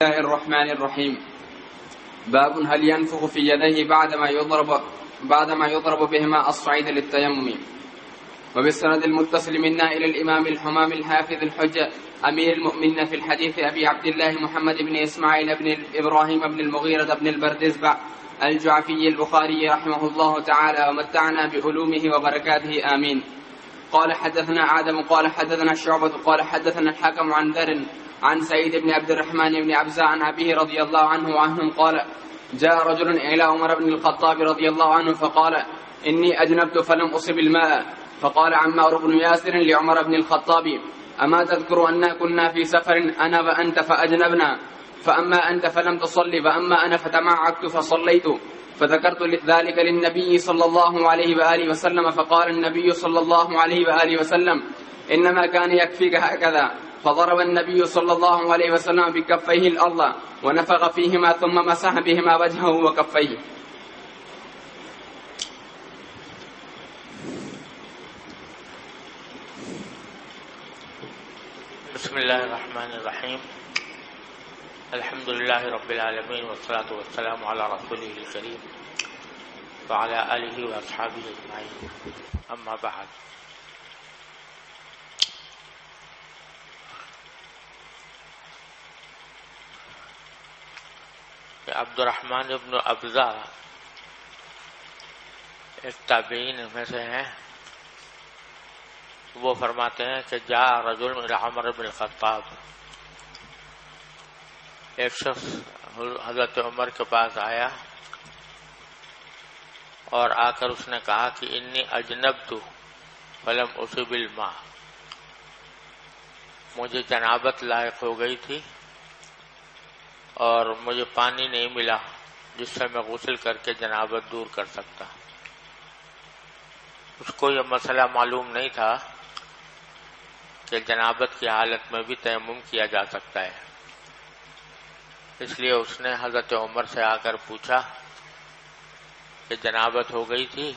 بسم الله الرحمن الرحيم. باب هل ينفخ في يديه بعدما يضرب بهما الصعيد للتيمم. وبالسند المتصل منا إلى الإمام الحمام الحافظ الحجة أمير المؤمنين في الحديث أبي عبد الله محمد بن إسماعيل بن إبراهيم بن المغيرة بن البردزبع الجعفي البخاري رحمه الله تعالى ومتعنا بعلومه وبركاته آمين. قال حدثنا آدم قال حدثنا شعبة قال حدثنا الحكم عن ذر عن سعيد بن عبد الرحمن بن عبزة عن أبيه رضي الله عنه وعنهم قال: جاء رجل إلى عمر بن الخطاب رضي الله عنه فقال: إني أجنبت فلم أصب الماء. فقال عمار بن ياسر لعمر بن الخطاب: أما تذكر أننا كنا في سفر أنا وأنت فأجنبنا، فأما أنت فلم تصلي فأما أنا فتمعكت فصليت. فذكرت ذلك للنبي صلى الله عليه وآله وسلم فقال النبي صلى الله عليه وآله وسلم: إنما كان يكفيك هكذا. فضرب النبي صلى الله عليه وسلم بكفيه الأرض ونفخ فيهما ثم مسح بهما وجهه وكفيه. بسم الله الرحمن الرحيم. الحمد لله رب العالمين والصلاة والسلام على رسوله الكريم وعلى آله وأصحابه أجمعين. أما بعد، عبد الرحمن ابن ابزہ ایک تابعین میں سے ہیں. وہ فرماتے ہیں کہ جاء رجل الى عمر بن الخطاب، ایک شخص حضرت عمر کے پاس آیا اور آ کر اس نے کہا کہ انی اجنبت فلم اصب الماء، مجھے جنابت لاحق ہو گئی تھی اور مجھے پانی نہیں ملا جس سے میں غسل کر کے جنابت دور کر سکتا. اس کو یہ مسئلہ معلوم نہیں تھا کہ جنابت کی حالت میں بھی تیمم کیا جا سکتا ہے. اس لیے اس نے حضرت عمر سے آ کر پوچھا کہ جنابت ہو گئی تھی،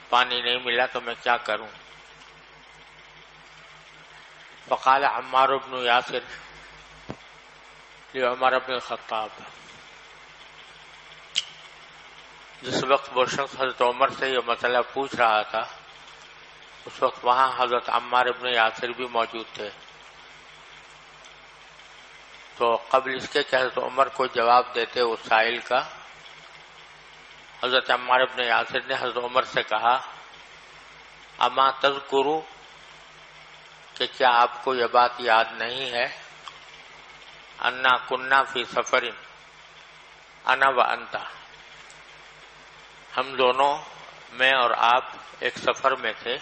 پانی نہیں ملا تو میں کیا کروں. فقال عمار بن یاسر عمر بن الخطاب، جس وقت وہ شخص حضرت عمر سے یہ مسئلہ پوچھ رہا تھا اس وقت وہاں حضرت عمار بن یاسر بھی موجود تھے. تو قبل اس کے کہ حضرت عمر کو جواب دیتے اس سائل کا، حضرت عمار بن یاسر نے حضرت عمر سے کہا: اما تذکروا، کہ کیا آپ کو یہ بات یاد نہیں ہے انا کننا فی سفر انا و انتا، ہم دونوں، میں اور آپ، ایک سفر میں تھے.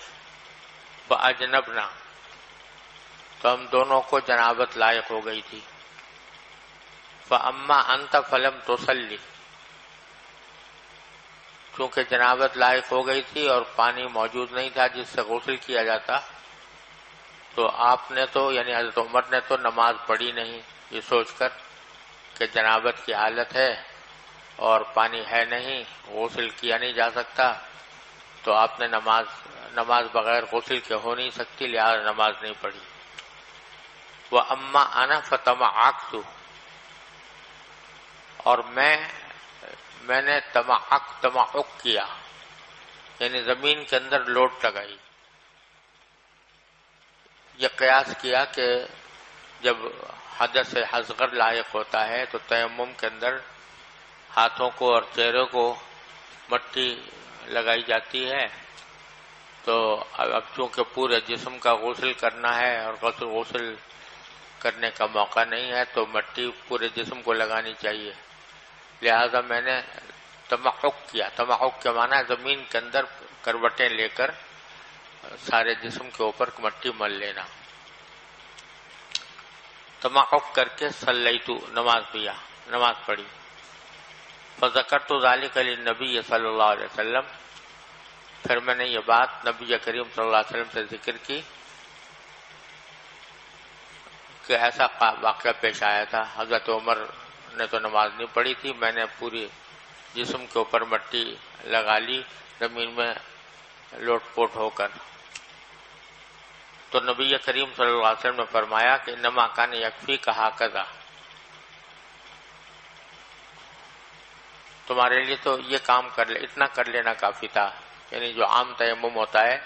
فاجنبنا، تو ہم دونوں کو جنابت لاحق ہو گئی تھی. فاما انت فلم تصلی، چونکہ جنابت لاحق ہو گئی تھی اور پانی موجود نہیں تھا جس سے غسل کیا جاتا، تو آپ نے تو یعنی حضرت عمر نے تو نماز پڑھی نہیں، یہ سوچ کر کہ جنابت کی حالت ہے اور پانی ہے نہیں، غسل کیا نہیں جا سکتا، تو آپ نے نماز بغیر غسل کے ہو نہیں سکتی، لہذا نماز نہیں پڑھی. وَأَمَّا أَنَا فَتَمَعَّقْتُ، اور میں نے تمعق کیا، یعنی زمین کے اندر لوٹ لگائی. یہ قیاس کیا کہ جب حدث اصغر لاحق ہوتا ہے تو تیمم کے اندر ہاتھوں کو اور چہرے کو مٹی لگائی جاتی ہے، تو اب چونکہ پورے جسم کا غسل کرنا ہے اور غسل کرنے کا موقع نہیں ہے تو مٹی پورے جسم کو لگانی چاہیے. لہذا میں نے تمعق کیا. تمعق کے معنی ہے زمین کے اندر کروٹیں لے کر سارے جسم کے اوپر مٹی مل لینا. تمعق کر کے صلیتو، نماز پڑھی. فذکرت ذلک للنبی صلی اللہ علیہ وسلم، پھر میں نے یہ بات نبی کریم صلی اللہ علیہ وسلم سے ذکر کی کہ ایسا واقعہ پیش آیا تھا. حضرت عمر نے تو نماز نہیں پڑھی تھی، میں نے پوری جسم کے اوپر مٹی لگا لی زمین میں لوٹ پوٹ ہو کر. تو نبی کریم صلی اللہ علیہ وسلم نے فرمایا کہ انما کان یکفی کا ہکذا، تمہارے لیے تو یہ کام اتنا کر لینا کافی تھا، یعنی جو عام تیمم ہوتا ہے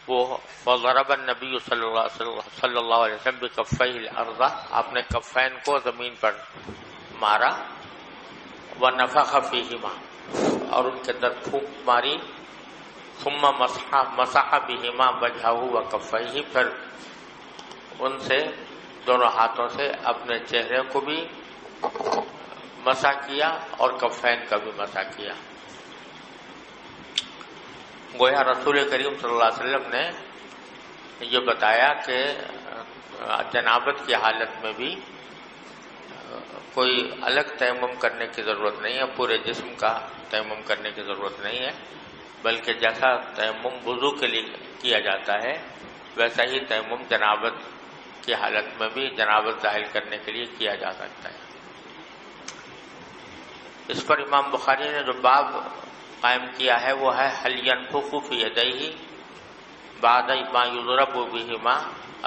وہ فضرب النبی صلی اللہ علیہ وسلم بکفیہ الارض، آپ نے کفین کو زمین پر مارا، ونفخ فیہما، اور ان کے اندر پھونک ماری، ثم مسح بہما وجہہ وکفیہ، پھر ان سے دونوں ہاتھوں سے اپنے چہرے کو بھی مسح کیا اور کفین کا بھی مسح کیا۔ گویا رسول کریم صلی اللہ علیہ وسلم نے یہ بتایا کہ جنابت کی حالت میں بھی کوئی الگ تیمم کرنے کی ضرورت نہیں ہے، پورے جسم کا تیمم کرنے کی ضرورت نہیں ہے، بلکہ جیسا تیمم وضو کے لیے کیا جاتا ہے ویسا ہی تیمم جنابت کی حالت میں بھی جنابت ظاہر کرنے کے لیے کیا جا سکتا ہے۔ اس پر امام بخاری نے جو باب قائم کیا ہے وہ ہے هل ينفخ في يديه بعد ما يضرب بهما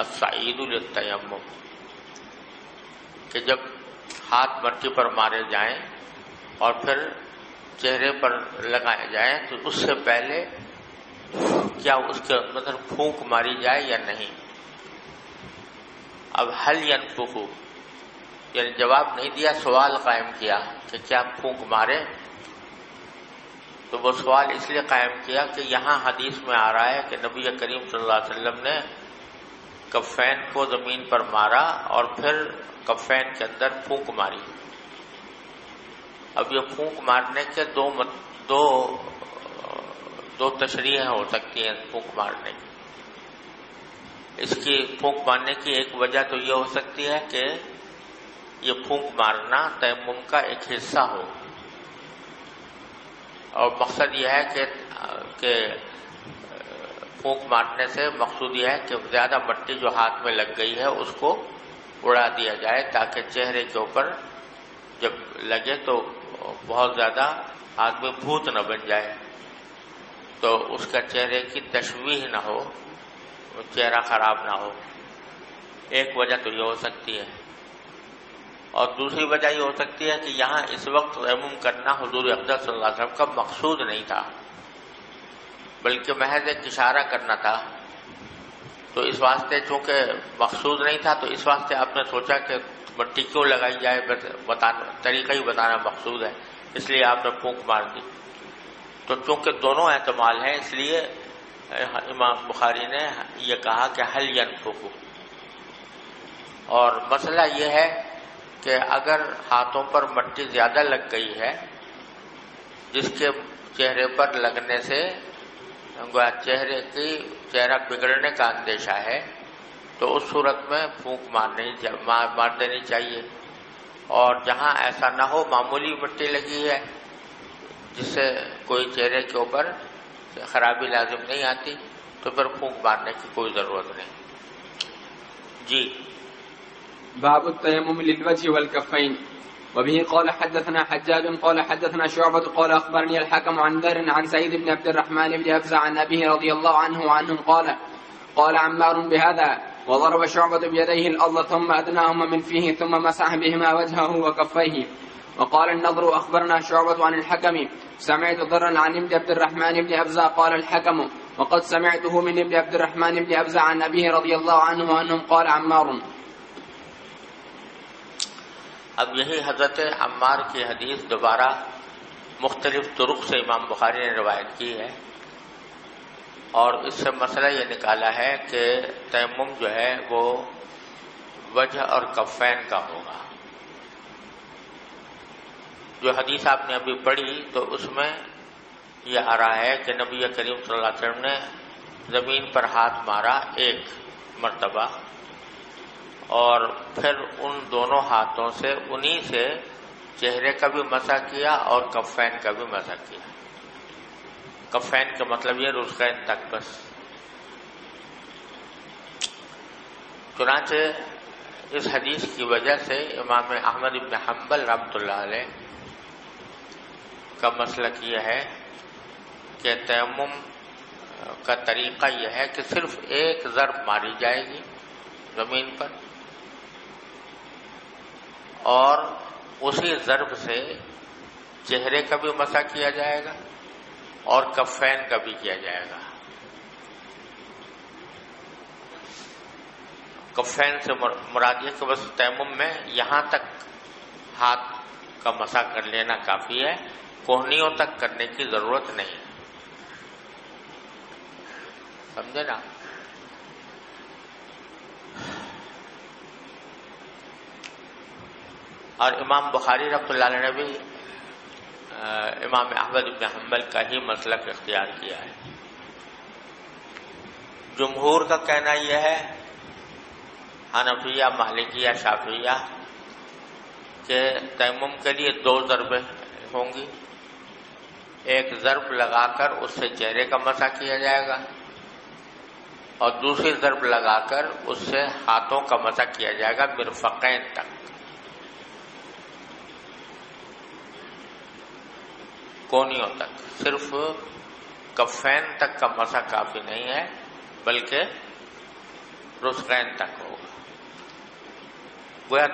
الصعيد للتيمم، کہ جب ہاتھ مٹی پر مارے جائیں اور پھر چہرے پر لگائے جائیں تو اس سے پہلے کیا اس کے اندر پھونک ماری جائے یا نہیں۔ اب هل ينفخ یعنی جواب نہیں دیا، سوال قائم کیا کہ کیا پھونک مارے، تو وہ سوال اس لیے قائم کیا کہ یہاں حدیث میں آ رہا ہے کہ نبی کریم صلی اللہ علیہ وسلم نے کفین کو زمین پر مارا اور پھر کفین کے اندر پھونک ماری۔ اب یہ پھونک مارنے کے دو تشریحیں ہو سکتی ہیں پھونک مارنے کی۔ اس کی پھونک مارنے کی ایک وجہ تو یہ ہو سکتی ہے کہ یہ پھونک مارنا تیمم کا ایک حصہ ہو، اور مقصد یہ ہے کہ پھونک مارنے سے مقصود یہ ہے کہ زیادہ مٹی جو ہاتھ میں لگ گئی ہے اس کو اڑا دیا جائے، تاکہ چہرے کے اوپر جب لگے تو بہت زیادہ آدمی بھوت نہ بن جائے، تو اس کا چہرے کی تشویہ نہ ہو، چہرہ خراب نہ ہو۔ ایک وجہ تو یہ ہو سکتی ہے، اور دوسری وجہ یہ ہو سکتی ہے کہ یہاں اس وقت تیمم کرنا حضور اقدس صلی اللہ علیہ وسلم کا مقصود نہیں تھا، بلکہ محض ایک اشارہ کرنا تھا، تو اس واسطے چونکہ مقصود نہیں تھا تو اس واسطے آپ نے سوچا کہ مٹی کیوں لگائی جائے، طریقہ ہی بتانا مقصود ہے، اس لیے آپ نے پھونک مار دی۔ تو چونکہ دونوں احتمال ہیں اس لیے امام بخاری نے یہ کہا کہ هل ينفخ، اور مسئلہ یہ ہے کہ اگر ہاتھوں پر مٹی زیادہ لگ گئی ہے جس کے چہرے پر لگنے سے چہرہ بگڑنے کا اندیشہ ہے، تو اس صورت میں پھونک مار دینی چاہیے، اور جہاں ایسا نہ ہو، معمولی مٹی لگی ہے جس سے کوئی چہرے کے اوپر خرابی لازم نہیں آتی، تو پھر پھونک مارنے کی کوئی ضرورت نہیں۔ جی، باب التيمم للوجه والكفين. وبه قال حدثنا حجاج قال حدثنا شعبة قال أخبرني الحكم عن ذر عن سعيد بن عبد الرحمن بن أفزع عن أبيه رضي الله عنه وعنهم قال عمار بهذا، وضرب شعبة بيديه الأرض ثم أدناهما من فيه ثم مسح بهما وجهه وكفيه. وقال النضر أخبرنا شعبة عن الحكم سمعت ضرا عن ابن عبد الرحمن بن أفزع قال الحكم وقد سمعته من ابن عبد الرحمن بن أفزع عن أبيه رضي الله عنه وعنهم قال عمار. اب یہی حضرت عمار کی حدیث دوبارہ مختلف طرق سے امام بخاری نے روایت کی ہے، اور اس سے مسئلہ یہ نکالا ہے کہ تیمم جو ہے وہ وجہ اور کفین کا ہوگا۔ جو حدیث آپ نے ابھی پڑھی تو اس میں یہ آ رہا ہے کہ نبی کریم صلی اللہ علیہ وسلم نے زمین پر ہاتھ مارا ایک مرتبہ، اور پھر ان دونوں ہاتھوں سے انہی سے چہرے کا بھی مسح کیا اور کفین کا بھی مسح کیا۔ کفین کا مطلب یہ رسغین تک بس۔ چنانچہ اس حدیث کی وجہ سے امام احمد بن حنبل رحمۃ اللہ علیہ کا مسلک یہ ہے کہ تیمم کا طریقہ یہ ہے کہ صرف ایک ضرب ماری جائے گی زمین پر، اور اسی ضرب سے چہرے کا بھی مسح کیا جائے گا اور کفین کا بھی کیا جائے گا. کفین سے مراد یہ کہ بس تیمم میں یہاں تک ہاتھ کا مسح کر لینا کافی ہے، کوہنیوں تک کرنے کی ضرورت نہیں ہے. سمجھے نا؟ اور امام بخاری رحمۃ اللہ علیہ نے بھی امام احمد بن حنبل کا ہی مسلک اختیار کیا ہے. جمہور کا کہنا یہ ہے، حنفیہ، مالکیہ، شافعیہ، کہ تیمم کے لیے 2 ضربیں ہوں گی. ایک ضرب لگا کر اس سے چہرے کا مسح کیا جائے گا اور دوسری ضرب لگا کر اس سے ہاتھوں کا مسح کیا جائے گا مرفقین تک. کونیوں تک. صرف کفین تک کا مسح کافی نہیں ہے بلکہ رسغین تک ہوگا. گویا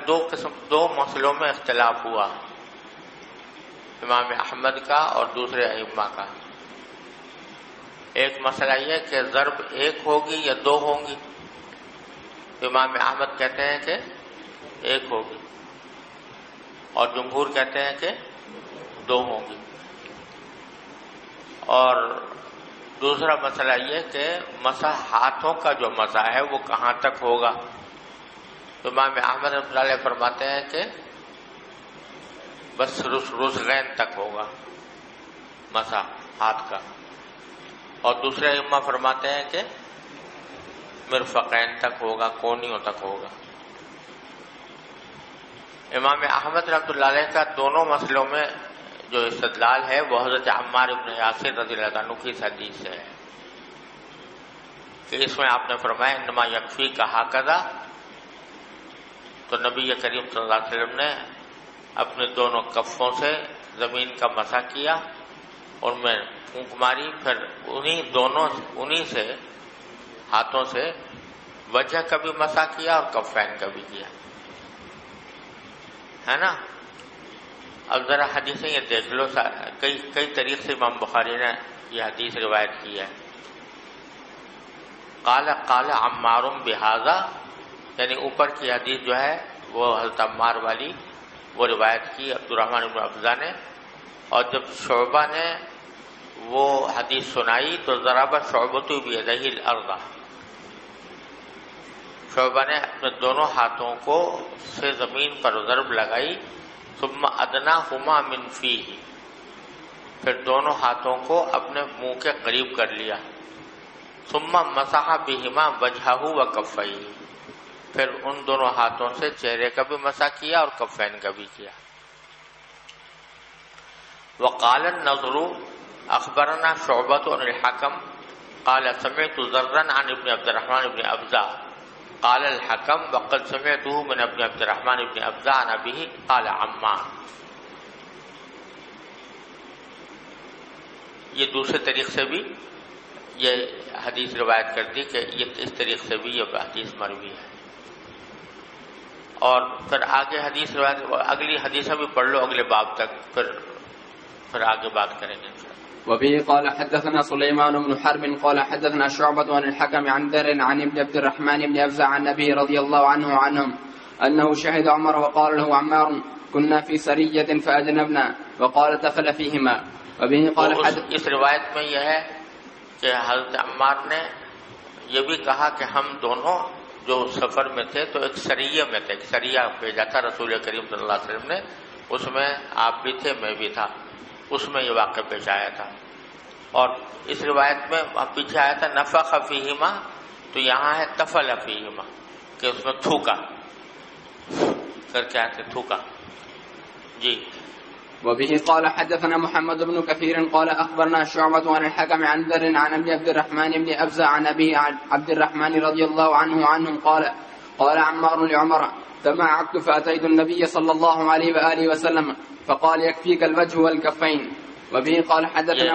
2 مسئلوں میں اختلاف ہوا، امام احمد کا اور دوسرے ائمہ کا. ایک مسئلہ یہ کہ ضرب 1 ہوگی یا 2 ہوں گی. امام احمد کہتے ہیں کہ 1 ہوگی اور جمہور کہتے ہیں کہ 2 ہوں گی. اور دوسرا مسئلہ یہ کہ مسح ہاتھوں کا جو مسح ہے وہ کہاں تک ہوگا. امام احمد رحمۃ اللہ علیہ فرماتے ہیں کہ بس رسغین تک ہوگا مسح ہاتھ کا، اور دوسرے ائمہ فرماتے ہیں کہ مرفقین تک ہوگا، کونیوں تک ہوگا. امام احمد رحمۃ اللہ علیہ کا دونوں مسئلوں میں جو استدلال ہے وہ حضرت عمار بن یاسر رضی اللہ عنہ کی حدیث سے ہے کہ اس میں آپ نے فرمایا انما یکفی کا ہاکذا. تو نبی کریم صلی اللہ علیہ وسلم نے اپنے دونوں کفوں سے زمین کا مسح کیا اور میں پھونک ماری، پھر انہی سے ہاتھوں سے وجہ کا بھی مسح کیا اور کفین کا بھی کیا، ہے نا. اب ذرا حدیثیں یہ دیکھ لو، کئی طریق سے امام بخاری نے یہ حدیث روایت کی ہے. قال عمار بہذا، یعنی اوپر کی حدیث جو ہے وہ حضرت عمار والی وہ روایت کی عبد الرحمن بن ابزہ نے، اور جب شعبہ نے وہ حدیث سنائی تو ضرب شعبۃ بیدہ الارض، شعبہ نے اپنے دونوں ہاتھوں کو سے زمین پر ضرب لگائی. ثم ادناہما من فیہ، پھر دونوں ہاتھوں کو اپنے منہ کے قریب کر لیا. ثم مسح بہما وجہہ وکفیہ، پھر ان دونوں ہاتھوں سے چہرے کا بھی مسح کیا اور کفین کا بھی کیا. وقال النضر اخبرنا شعبۃ عن الحکم قال سمعت ذرا عن ابن عبد الرحمن بن ابزہ قال الحکم وقد سمعته من ابن عبد الرحمن بن ابزہ عن ابیہ قال عمار. یہ دوسرے طریق سے بھی یہ حدیث روایت کر دی کہ یہ اس طریق سے بھی یہ حدیث مروی ہے. اور پھر آگے حدیث روایت، اگلی حدیثیں بھی پڑھ لو اگلے باب تک، پھر آگے بات کریں گے انشاءاللہ. وبه قال حدثنا سليمان بن حرب قال حدثنا شعبة عن الحكم عن ذر عن ابن عبد الرحمن بن أفزع عن النبي رضي الله عنه عنهم أنه شهد عمر وقال له عمار كنا في سرية فأجنبنا وقال دخل فيهما. وبه قال اس روایت میں یہ ہے کہ حضرت عمار نے یہ بھی کہا کہ ہم دونوں جو سفر میں تھے تو ایک سریہ میں تھے، ایک سریہ بھیجا تھا رسول کریم صلی اللہ علیہ وسلم نے، اس میں آپ بھی تھے میں بھی تھا، اس میں یہ واقعہ پیش آیا تھا. اور اس روایت میں پیچھے آیا تھا نفخ فیہما، تو یہاں ہے تفل فیہما کہ اس میں تھوکا کر کے آتے تھوکا. جی. وبه قال حدثنا محمد بن كثير قال أخبرنا شعبة عن الحكم عن ذر عن ابن عبد الرحمن بن أفزع عن أبي عبد الرحمن رضي الله عنهم قال عمار لعمر تمعكت فأتيت النبي صلى الله عليه وآله وسلم فقال يكفيك الوجه والكفين. وبه قال حدثنا.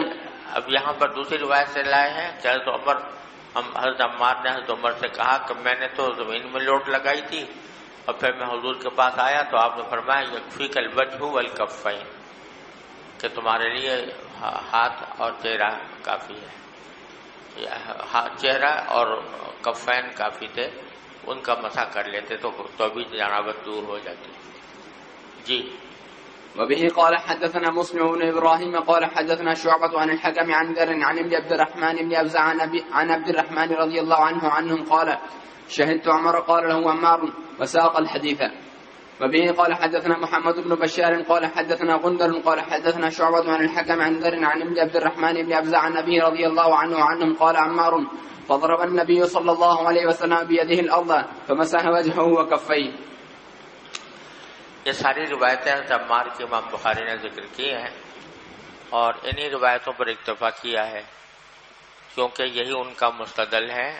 اب یہاں پر دوسری روایت سے لائے ہیں کہ حضرت عمار نے حضرت عمر سے کہا کہ میں نے تو زمین میں لوٹ لگائی تھی اور پھر میں حضور کے پاس آیا تو آپ نے فرمایا یکفیک الوجہ والکفین، کہ تمہارے لیے ہاتھ اور چہرہ کافی ہے، چہرہ اور کفین کافی تھے، ان کا مسح کر لیتے تو بھی جنابت دور ہو جاتی. جی. وبه قال حدثنا مسلم بن إبراهيم قال حدثنا شعبة عن الحكم عن ذر عن ابن عبد الرحمن بن أبزع عن عبد الرحمن رضي الله عنهم قال شهدت عمر قال له عمار وساق الحديث. وبه قال حدثنا محمد بن بشار قال حدثنا غندر قال حدثنا شعبة عن الحكم عن ذر عن ابن عبد الرحمن بن أبزع عن أبيه رضي الله عنهم قال عمار فضرب النبي صلى الله عليه وسلم بيده الأرض فمسح وجهه وكفيه. یہ ساری روایتیں عمار کی امام بخاری نے ذکر کی ہیں اور انہی روایتوں پر اکتفا کیا ہے کیونکہ یہی ان کا مستدل ہے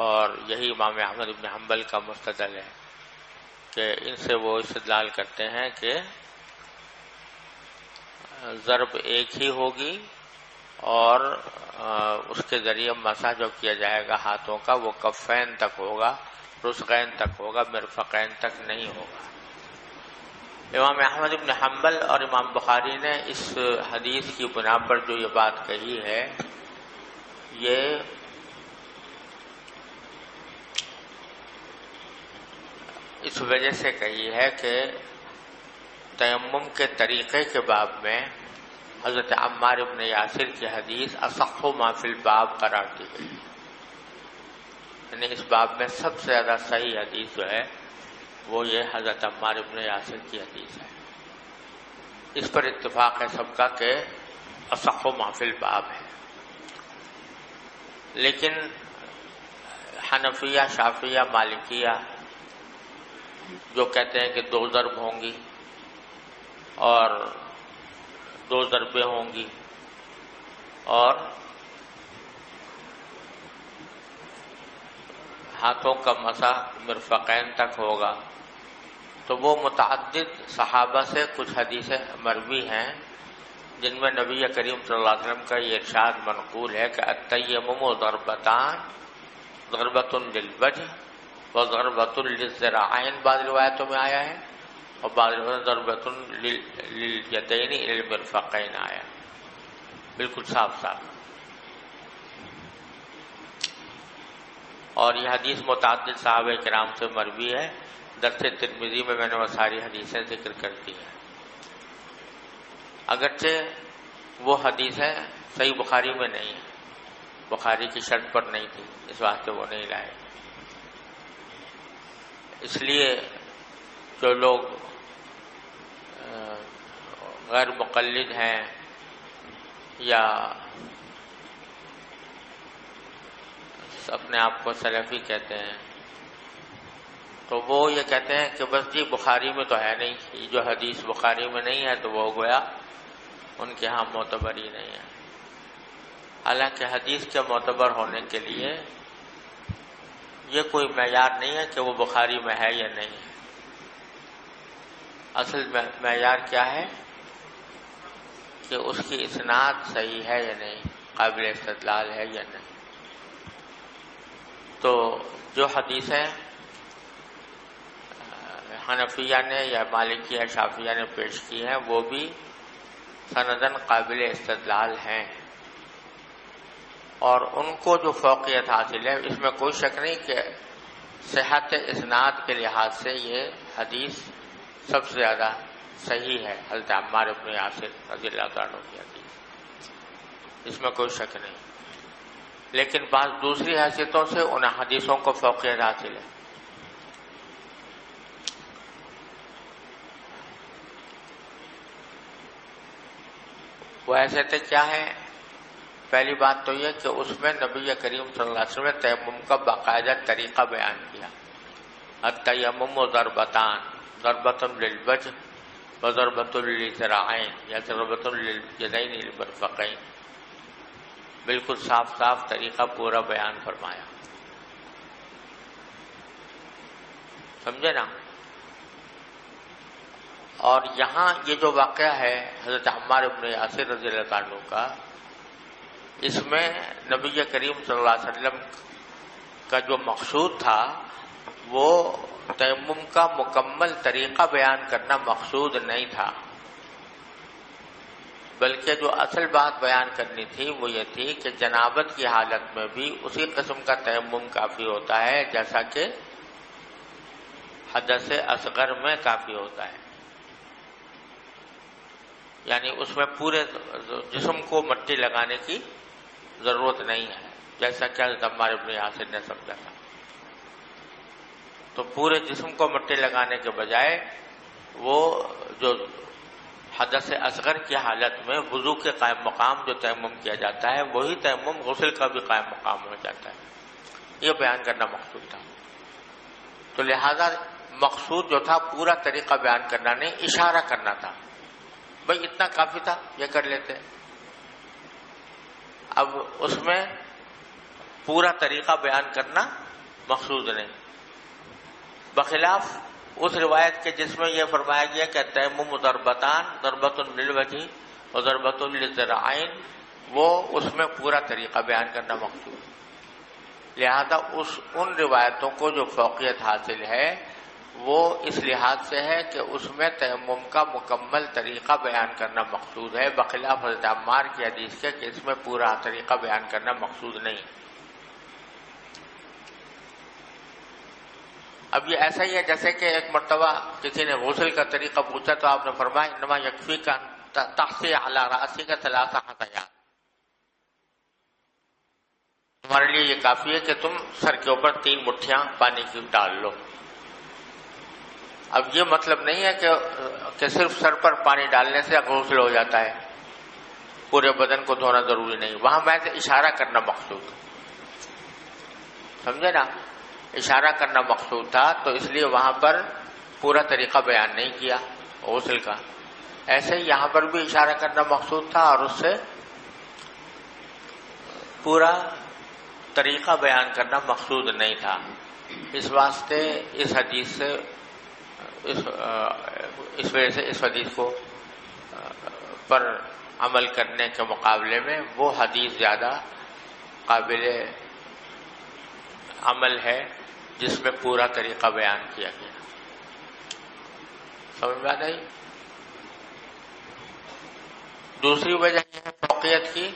اور یہی امام احمد بن حنبل کا مستدل ہے کہ ان سے وہ استدلال کرتے ہیں کہ ضرب ایک ہی ہوگی اور اس کے ذریعے مسح جو کیا جائے گا ہاتھوں کا وہ کفین تک ہوگا، رسغین تک ہوگا، مرفقین تک نہیں ہوگا. امام احمد بن حنبل اور امام بخاری نے اس حدیث کی بنا پر جو یہ بات کہی ہے یہ اس وجہ سے کہی ہے کہ تیمم کے طریقے کے باب میں حضرت عمار بن یاسر کی حدیث اصح ما فی الباب قرار دی گئی، یعنی اس باب میں سب سے زیادہ صحیح حدیث جو ہے وہ یہ حضرت عمار بن یاسر کی حدیث ہے. اس پر اتفاق ہے سب کا کہ اصح ما فی الباب ہے. لیکن حنفیہ، شافعیہ، مالکیہ جو کہتے ہیں کہ 2 ضرب ہوں گی اور 2 ضربیں ہوں گی اور ہاتھوں کا مسح مرفقین تک ہوگا، تو وہ متعدد صحابہ سے کچھ حدیثیں مروی ہیں جن میں نبی کریم صلی اللہ علیہ وسلم کا یہ ارشاد منقول ہے کہ التیمم ضربتان، ضربۃ للوجہ و ضربۃ للذراعین بعض روایتوں میں آیا ہے اور بعض روایتوں میں ضربۃ للیدین الی المرفقین آیا، بالکل صاف صاف. اور یہ حدیث متعدد صحابہ کرام سے مروی ہے. درس ترمذی میں نے وہ ساری حدیثیں ذکر کر دی ہیں، اگرچہ وہ حدیثیں صحیح بخاری میں نہیں ہیں، بخاری کی شرط پر نہیں تھی، اس واسطے وہ نہیں لائے. اس لیے جو لوگ غیر مقلد ہیں یا اپنے آپ کو سلفی کہتے ہیں تو وہ یہ کہتے ہیں کہ بس جی بخاری میں تو ہے نہیں، یہ جو حدیث بخاری میں نہیں ہے تو وہ گویا ان کے ہاں معتبر ہی نہیں ہے. حالانکہ حدیث کے معتبر ہونے کے لیے یہ کوئی معیار نہیں ہے کہ وہ بخاری میں ہے یا نہیں ہے. اصل معیار کیا ہے کہ اس کی اسناد صحیح ہے یا نہیں، قابل استدلال ہے یا نہیں. تو جو حدیثیں حنفیہ نے یا مالکیہ شافعیہ نے پیش کی ہیں وہ بھی سندن قابل استدلال ہیں اور ان کو جو فوقیت حاصل ہے اس میں کوئی شک نہیں کہ صحت اسناد کے لحاظ سے یہ حدیث سب سے زیادہ صحیح ہے، حضرت عمار بن یاسر رضی اللہ عنہ کی حدیث، اس میں کوئی شک نہیں. لیکن بعض دوسری حیثیتوں سے ان حدیثوں کو فوقیت حاصل ہے. وہ حیثیتیں کیا ہیں؟ پہلی بات تو یہ کہ اس میں نبی کریم صلی اللہ علیہ وسلم نے تیمم کا باقاعدہ طریقہ بیان کیا. التیمم ضربتان، ضربۃ للوجہ و ضربۃ للذراعین یا ضربۃ للیدین المرفقین، بالکل صاف صاف طریقہ پورا بیان فرمایا. سمجھے نا؟ اور یہاں یہ جو واقعہ ہے حضرت عمار بن یاسر رضی اللہ عنہ کا، اس میں نبی کریم صلی اللہ علیہ وسلم کا جو مقصود تھا وہ تیمم کا مکمل طریقہ بیان کرنا مقصود نہیں تھا، بلکہ جو اصل بات بیان کرنی تھی وہ یہ تھی کہ جنابت کی حالت میں بھی اسی قسم کا تیمم کافی ہوتا ہے جیسا کہ حدث اصغر میں کافی ہوتا ہے، یعنی اس میں پورے جسم کو مٹی لگانے کی ضرورت نہیں ہے، جیسا کہ حضرت عمار بن یاسر نے سمجھا تھا۔ تو پورے جسم کو مٹی لگانے کے بجائے وہ جو حدث اصغر کی حالت میں وضو کے قائم مقام جو تیمم کیا جاتا ہے وہی تیمم غسل کا بھی قائم مقام ہو جاتا ہے، یہ بیان کرنا مقصود تھا۔ تو لہذا مقصود جو تھا پورا طریقہ بیان کرنا نہیں، اشارہ کرنا تھا، بھئی اتنا کافی تھا، یہ کر لیتے۔ اب اس میں پورا طریقہ بیان کرنا مقصود نہیں، بخلاف اس روایت کے جس میں یہ فرمایا گیا کہ تیمم ضربتان، ضربۃ للوجہ و ضربۃ للذراعین، وہ اس میں پورا طریقہ بیان کرنا مقصود ہے۔ لہذا ان روایتوں کو جو فوقیت حاصل ہے وہ اس لحاظ سے ہے کہ اس میں تیمم کا مکمل طریقہ بیان کرنا مقصود ہے، بخلاف حضرت عمار کی حدیث کے کہ اس میں پورا طریقہ بیان کرنا مقصود نہیں۔ اب یہ ایسا ہی ہے جیسے کہ ایک مرتبہ کسی نے غسل کا طریقہ پوچھا تو آپ نے فرمایا انما یکفیک تحصی علی رأسک ثلاث حثیات، تمہارے لیے یہ کافی ہے کہ تم سر کے اوپر 3 مٹھیاں پانی کی ڈال لو۔ اب یہ مطلب نہیں ہے کہ صرف سر پر پانی ڈالنے سے غسل ہو جاتا ہے، پورے بدن کو دھونا ضروری نہیں، وہاں محض اشارہ کرنا مقصود، سمجھے نا، اشارہ کرنا مقصود تھا، تو اس لیے وہاں پر پورا طریقہ بیان نہیں کیا غسل کا۔ ایسے ہی یہاں پر بھی اشارہ کرنا مقصود تھا اور اس سے پورا طریقہ بیان کرنا مقصود نہیں تھا۔ اس واسطے اس حدیث سے اس وجہ سے اس حدیث کو پر عمل کرنے کے مقابلے میں وہ حدیث زیادہ قابل عمل ہے جس میں پورا طریقہ بیان کیا گیا۔ سمجھ میں آ گئی؟ دوسری وجہ یہ ہے فوقیت کی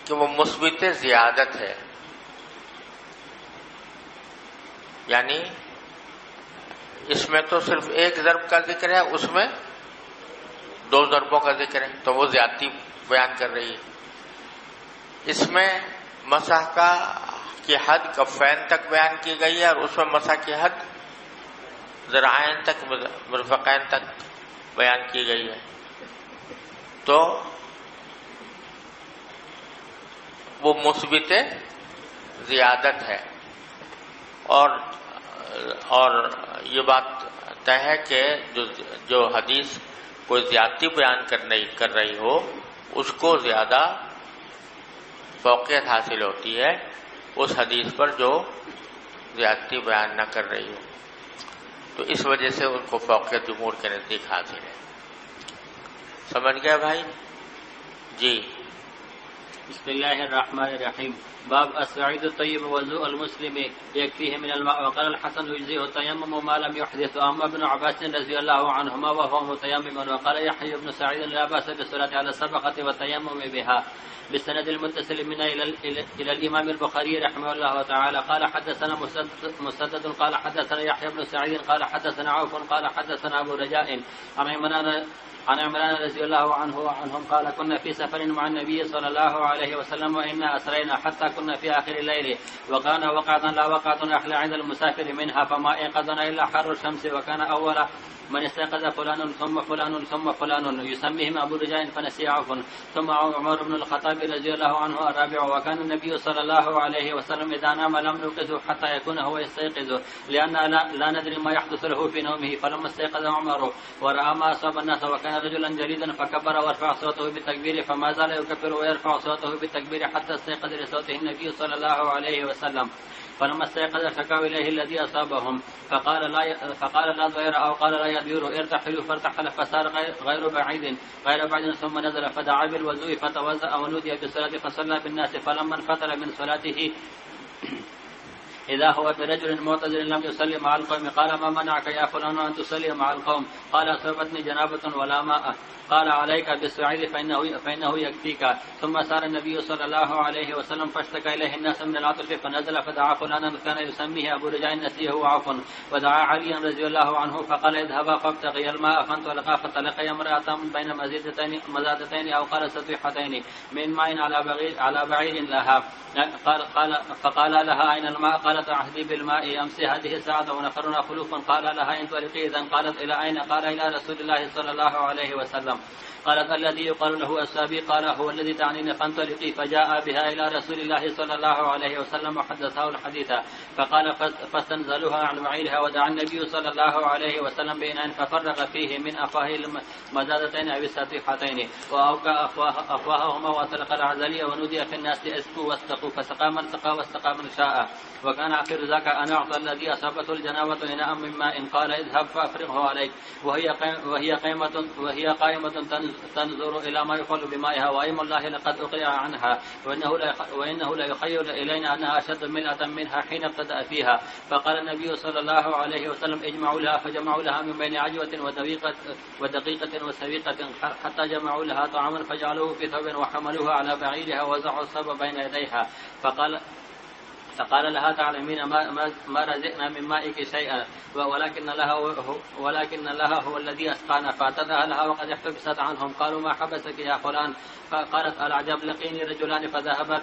کہ وہ مثبت زیادت ہے، یعنی اس میں تو صرف ایک ضرب کا ذکر ہے، اس میں 2 ضربوں کا ذکر ہے، تو وہ زیادتی بیان کر رہی ہے۔ اس میں مسح کی حد کفین تک بیان کی گئی ہے اور اس میں مسح کی حد ذراعین تک، مرفقین تک بیان کی گئی ہے، تو وہ مثبت زیادت ہے۔ اور یہ بات طے ہے کہ جو حدیث کوئی زیادتی بیان کر رہی ہو اس کو زیادہ فوقیت حاصل ہوتی ہے اس حدیث پر جو زیادتی بیان نہ کر رہی ہو، تو اس وجہ سے ان کو فوقیت جمہور کے نزدیک حاصل ہے۔ سمجھ گئے بھائی؟ جی۔ بسم اللہ الرحمن الرحیم۔ باب الصعيد الطيب وضوء المسلم يكفيه من الماء، وقال الحسن يجزئه التيمم ما لم يحدث. أما ابن عباس رضي الله عنهما وهو متيمم، وقال يحيى بن سعيد لا بأس بالصلاة على السبقة والتيمم بها. بالسند المتصل منا إلى الإمام البخاري رحمه الله تعالى قال حدثنا مسدد قال حدثنا يحيى بن سعيد قال حدثنا عوف قال حدثنا أبو رجاء عن عمران رضي الله عنه وعنهم قال كنا في سفر مع النبي صلى الله عليه وسلم وإنا أسرينا حتى كنا في آخر الليل، وكان وقعة لا وقعة أحلى عند المسافر منها، فما أيقظنا إلا حر الشمس، وكان أول من استيقظ فلان ثم فلان ثم فلان يسميهم أبو رجاء فنسي عوف، ثم عمر بن الخطاب رضي الله عنه الرابع. وكان النبي صلى الله عليه وسلم إذا نام لم نوقظه حتى يكون هو يستيقظ، لأن لا ندري ما يحدث له في نومه. فلما استيقظ عمر ورأى ما أصاب الناس وكان رجلا جليدا فكبر ورفع صوته بالتكبير، فما زال يكبر ويرفع صوته بالتكبير حتى استيقظ لصوته النبي صلى الله عليه وسلم. فلما استيقظ شكاوا إليه الذي أصابهم فقال لا ضير أو قال لا يضير، ارتحلوا فارتحل فصار غير بعيد ثم نزل فدعا بالوضوء فتوضأ ونودي بالصلاة فصلى بالناس. فلما انفتل من صلاته إذا هو برجل معتذر لم يصلي مع القوم قال ما منعك يا فلان أن تصلي مع القوم؟ قال أصابتني جنابة ولا ماء. قال عليك بالسعيد فإنه يكفيك. ثم سار النبي صلى الله عليه وسلم فاشتكى إليه الناس من العطش فنزل فدعا فلانا كان يسميه أبو رجاء نسيه وعوف، ودعا عليا رضي الله عنه فقال اذهبا فابتغي الماء، فانطلقا فتلقيا امرأة بين مزادتين أو قال سطيحتين من ماء على بعير لها. فقال لها أين الماء؟ قالت عهدي بالماء أمسي هذه الساعة ونفرنا خلوفا. قال لها انطلقي إذن. قالت إلى أين؟ قال إلى رسول الله صلى الله عليه وسلم. قالت الذي يقال له السابي؟ قال هو الذي تعنيني. فانطلقي. فجاء بها إلى رسول الله صلى الله عليه وسلم وحدثه الحديث. فقال فاستنزلوها عن بعيرها، ودعا النبي صلى الله عليه وسلم بإناء ففرغ فيه من أفواه المزادتين أو السطيحتين وأوكى أفواههما وأطلق العزلية، ونودي في الناس اسقوا واستقوا، فسقى من سقى واستقى من شاء. وكان آخر ذاك أن أعطى الذي أصابته الجنابة إناء من ماء، قال اذهب فأفرغه عليك، وهي قائمة تنظر إلى ما يفعل بمائها، وأيم الله لقد أقلع عنها، وإنه لا يخيل إلينا أنها أشد ملأة منها حين ابتدأ فيها. فقال النبي صلى الله عليه وسلم اجمعوا لها. فجمعوا لها من بين عجوة ودقيقة وسويقة حتى جمعوا لها طعاما فجعلوه في ثوب وحملوها على بعيرها ووزعوا الصب بين يديها. فقال لها تعلمين ما رزقنا من مائك شيئا، ولكن لها هو الذي أسقانا. فاعتذها لها وقد احتبست عنهم. قالوا ما حبسك يا فلان؟ فقالت العجب لقيني رجلان فذهبا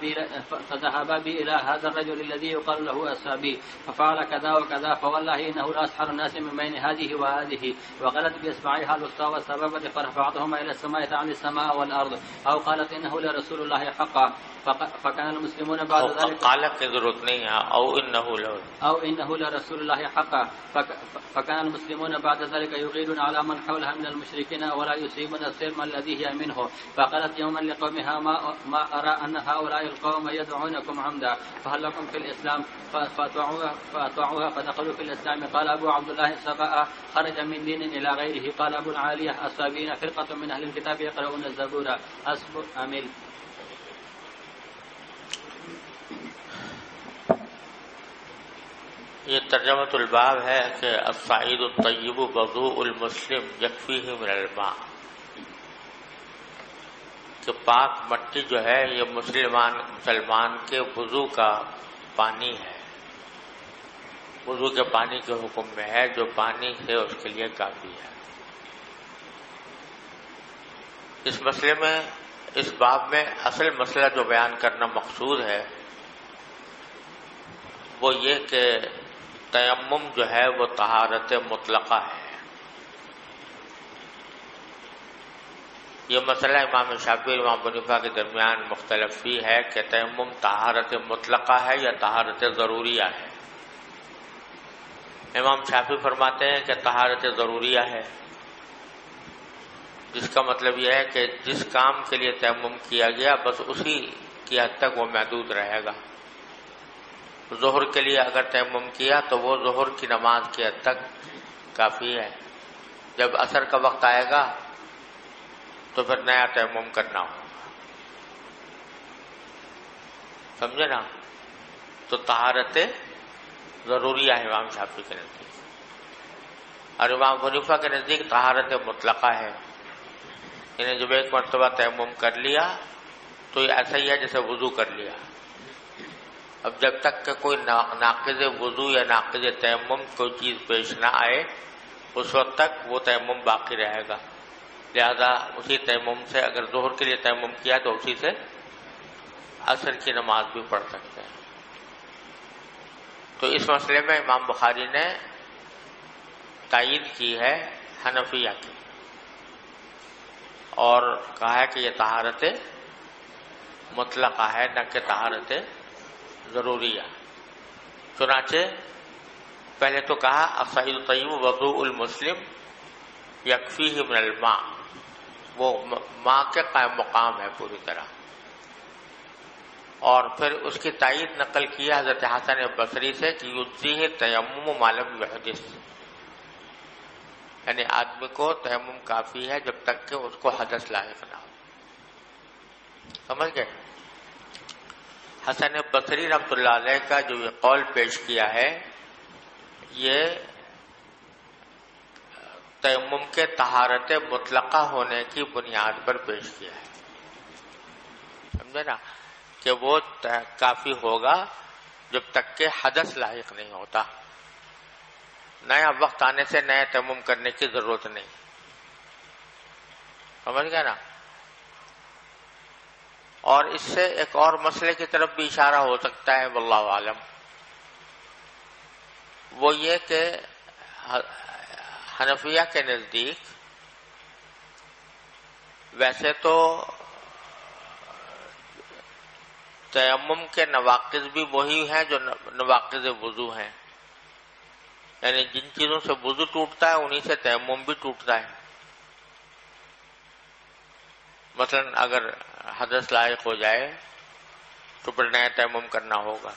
بي إلى هذا الرجل الذي يقال له السابي، ففعل كذا وكذا، فوالله إنه لأسحر الناس من بين هذه وهذه. وقالت بإصبعها الوسطى والسبابة فرفعتهما إلى السماء تعني السماء والأرض. أو قالت إنه لرسول الله حقا. فكان المسلمون بعد ذلك قالت کی ضرورت نہیں ہے أو إنه لرسول الله حقا. فكان المسلمون بعد ذلك يغيرون على من حولها من المشركين ولا يصيبون السلم الذي هي منه. فقالت يوما لقومها ما أرى أن هؤلاء القوم يدعونكم عمدا، فهل لكم في الإسلام؟ فأطاعوها فدخلوا في الإسلام. قال أبو عبد الله السبأ خرج من دين إلى غيره. قال أبو العالية السابين فرقة من أهل الكتاب يقرؤون الزبور. أصبر أمل. یہ ترجمۃ الباب ہے کہ الصعید الطیب وضوء المسلم یکفیہ من الماء، کہ پاک مٹی جو ہے یہ مسلمان کے وضو کا پانی ہے، وضو کے پانی کے حکم میں ہے، جو پانی سے اس کے لیے کافی ہے۔ اس مسئلے میں، اس باب میں اصل مسئلہ جو بیان کرنا مقصود ہے وہ یہ کہ تیمم جو ہے وہ طہارت مطلقہ ہے۔ یہ مسئلہ امام شافعی اور امام حنیفہ کے درمیان مختلف بھی ہے کہ تیمم طہارت مطلقہ ہے یا طہارت ضروریہ ہے۔ امام شافعی فرماتے ہیں کہ طہارت ضروریہ ہے، جس کا مطلب یہ ہے کہ جس کام کے لیے تیمم کیا گیا بس اسی کی حد تک وہ محدود رہے گا۔ ظہر کے لیے اگر تیمم کیا تو وہ ظہر کی نماز کی حد تک کافی ہے، جب عصر کا وقت آئے گا تو پھر نیا تیمم کرنا ہوگا، سمجھے نا؟ تو طہارت ضروریہ ہے امام شافعی کے نزدیک، اور امام حنیفہ کے نزدیک طہارت مطلقہ ہے، یعنی جب ایک مرتبہ تیمم کر لیا تو یہ ایسا ہی ہے جیسے وضو کر لیا۔ اب جب تک کہ کوئی ناقض وضو یا ناقض تیمم کوئی چیز پیش نہ آئے اس وقت تک وہ تیمم باقی رہے گا، لہذا اسی تیمم سے اگر ظہر کے لیے تیمم کیا تو اسی سے عصر کی نماز بھی پڑھ سکتے ہیں۔ تو اس مسئلے میں امام بخاری نے تائید کی ہے حنفیہ کی اور کہا ہے کہ یہ طہارت مطلقہ ہے نہ کہ طہارت ضروریہ۔ چنانچہ پہلے تو کہا الصعید الطیب وضوء المسلم یکفیہ من الماء، وہ ماء کے قائم مقام ہے پوری طرح، اور پھر اس کی تائید نقل کیا حضرت حسن بصری سے کہ یجزیہ تیمم ما لم یحدث، یعنی آدمی کو تیمم کافی ہے جب تک کہ اس کو حدث لاحق نہ ہو، سمجھ گئے؟ حسن بصری رحمۃ اللہ علیہ کا جو یہ قول پیش کیا ہے یہ تیمم کے طہارت مطلقہ ہونے کی بنیاد پر پیش کیا ہے. سمجھے نا کہ وہ کافی ہوگا جب تک کہ حدث لاحق نہیں ہوتا. نیا وقت آنے سے نیا تیمم کرنے کی ضرورت نہیں. سمجھ گئے نا. اور اس سے ایک اور مسئلے کی طرف بھی اشارہ ہو سکتا ہے واللہ عالم. وہ یہ کہ حنفیہ کے نزدیک ویسے تو تیمم کے نواقض بھی وہی ہیں جو نواقض وضو ہیں، یعنی جن چیزوں سے وضو ٹوٹتا ہے انہی سے تیمم بھی ٹوٹتا ہے. مثلا اگر حدث لاحق ہو جائے تو پھر نیا تیمم کرنا ہوگا.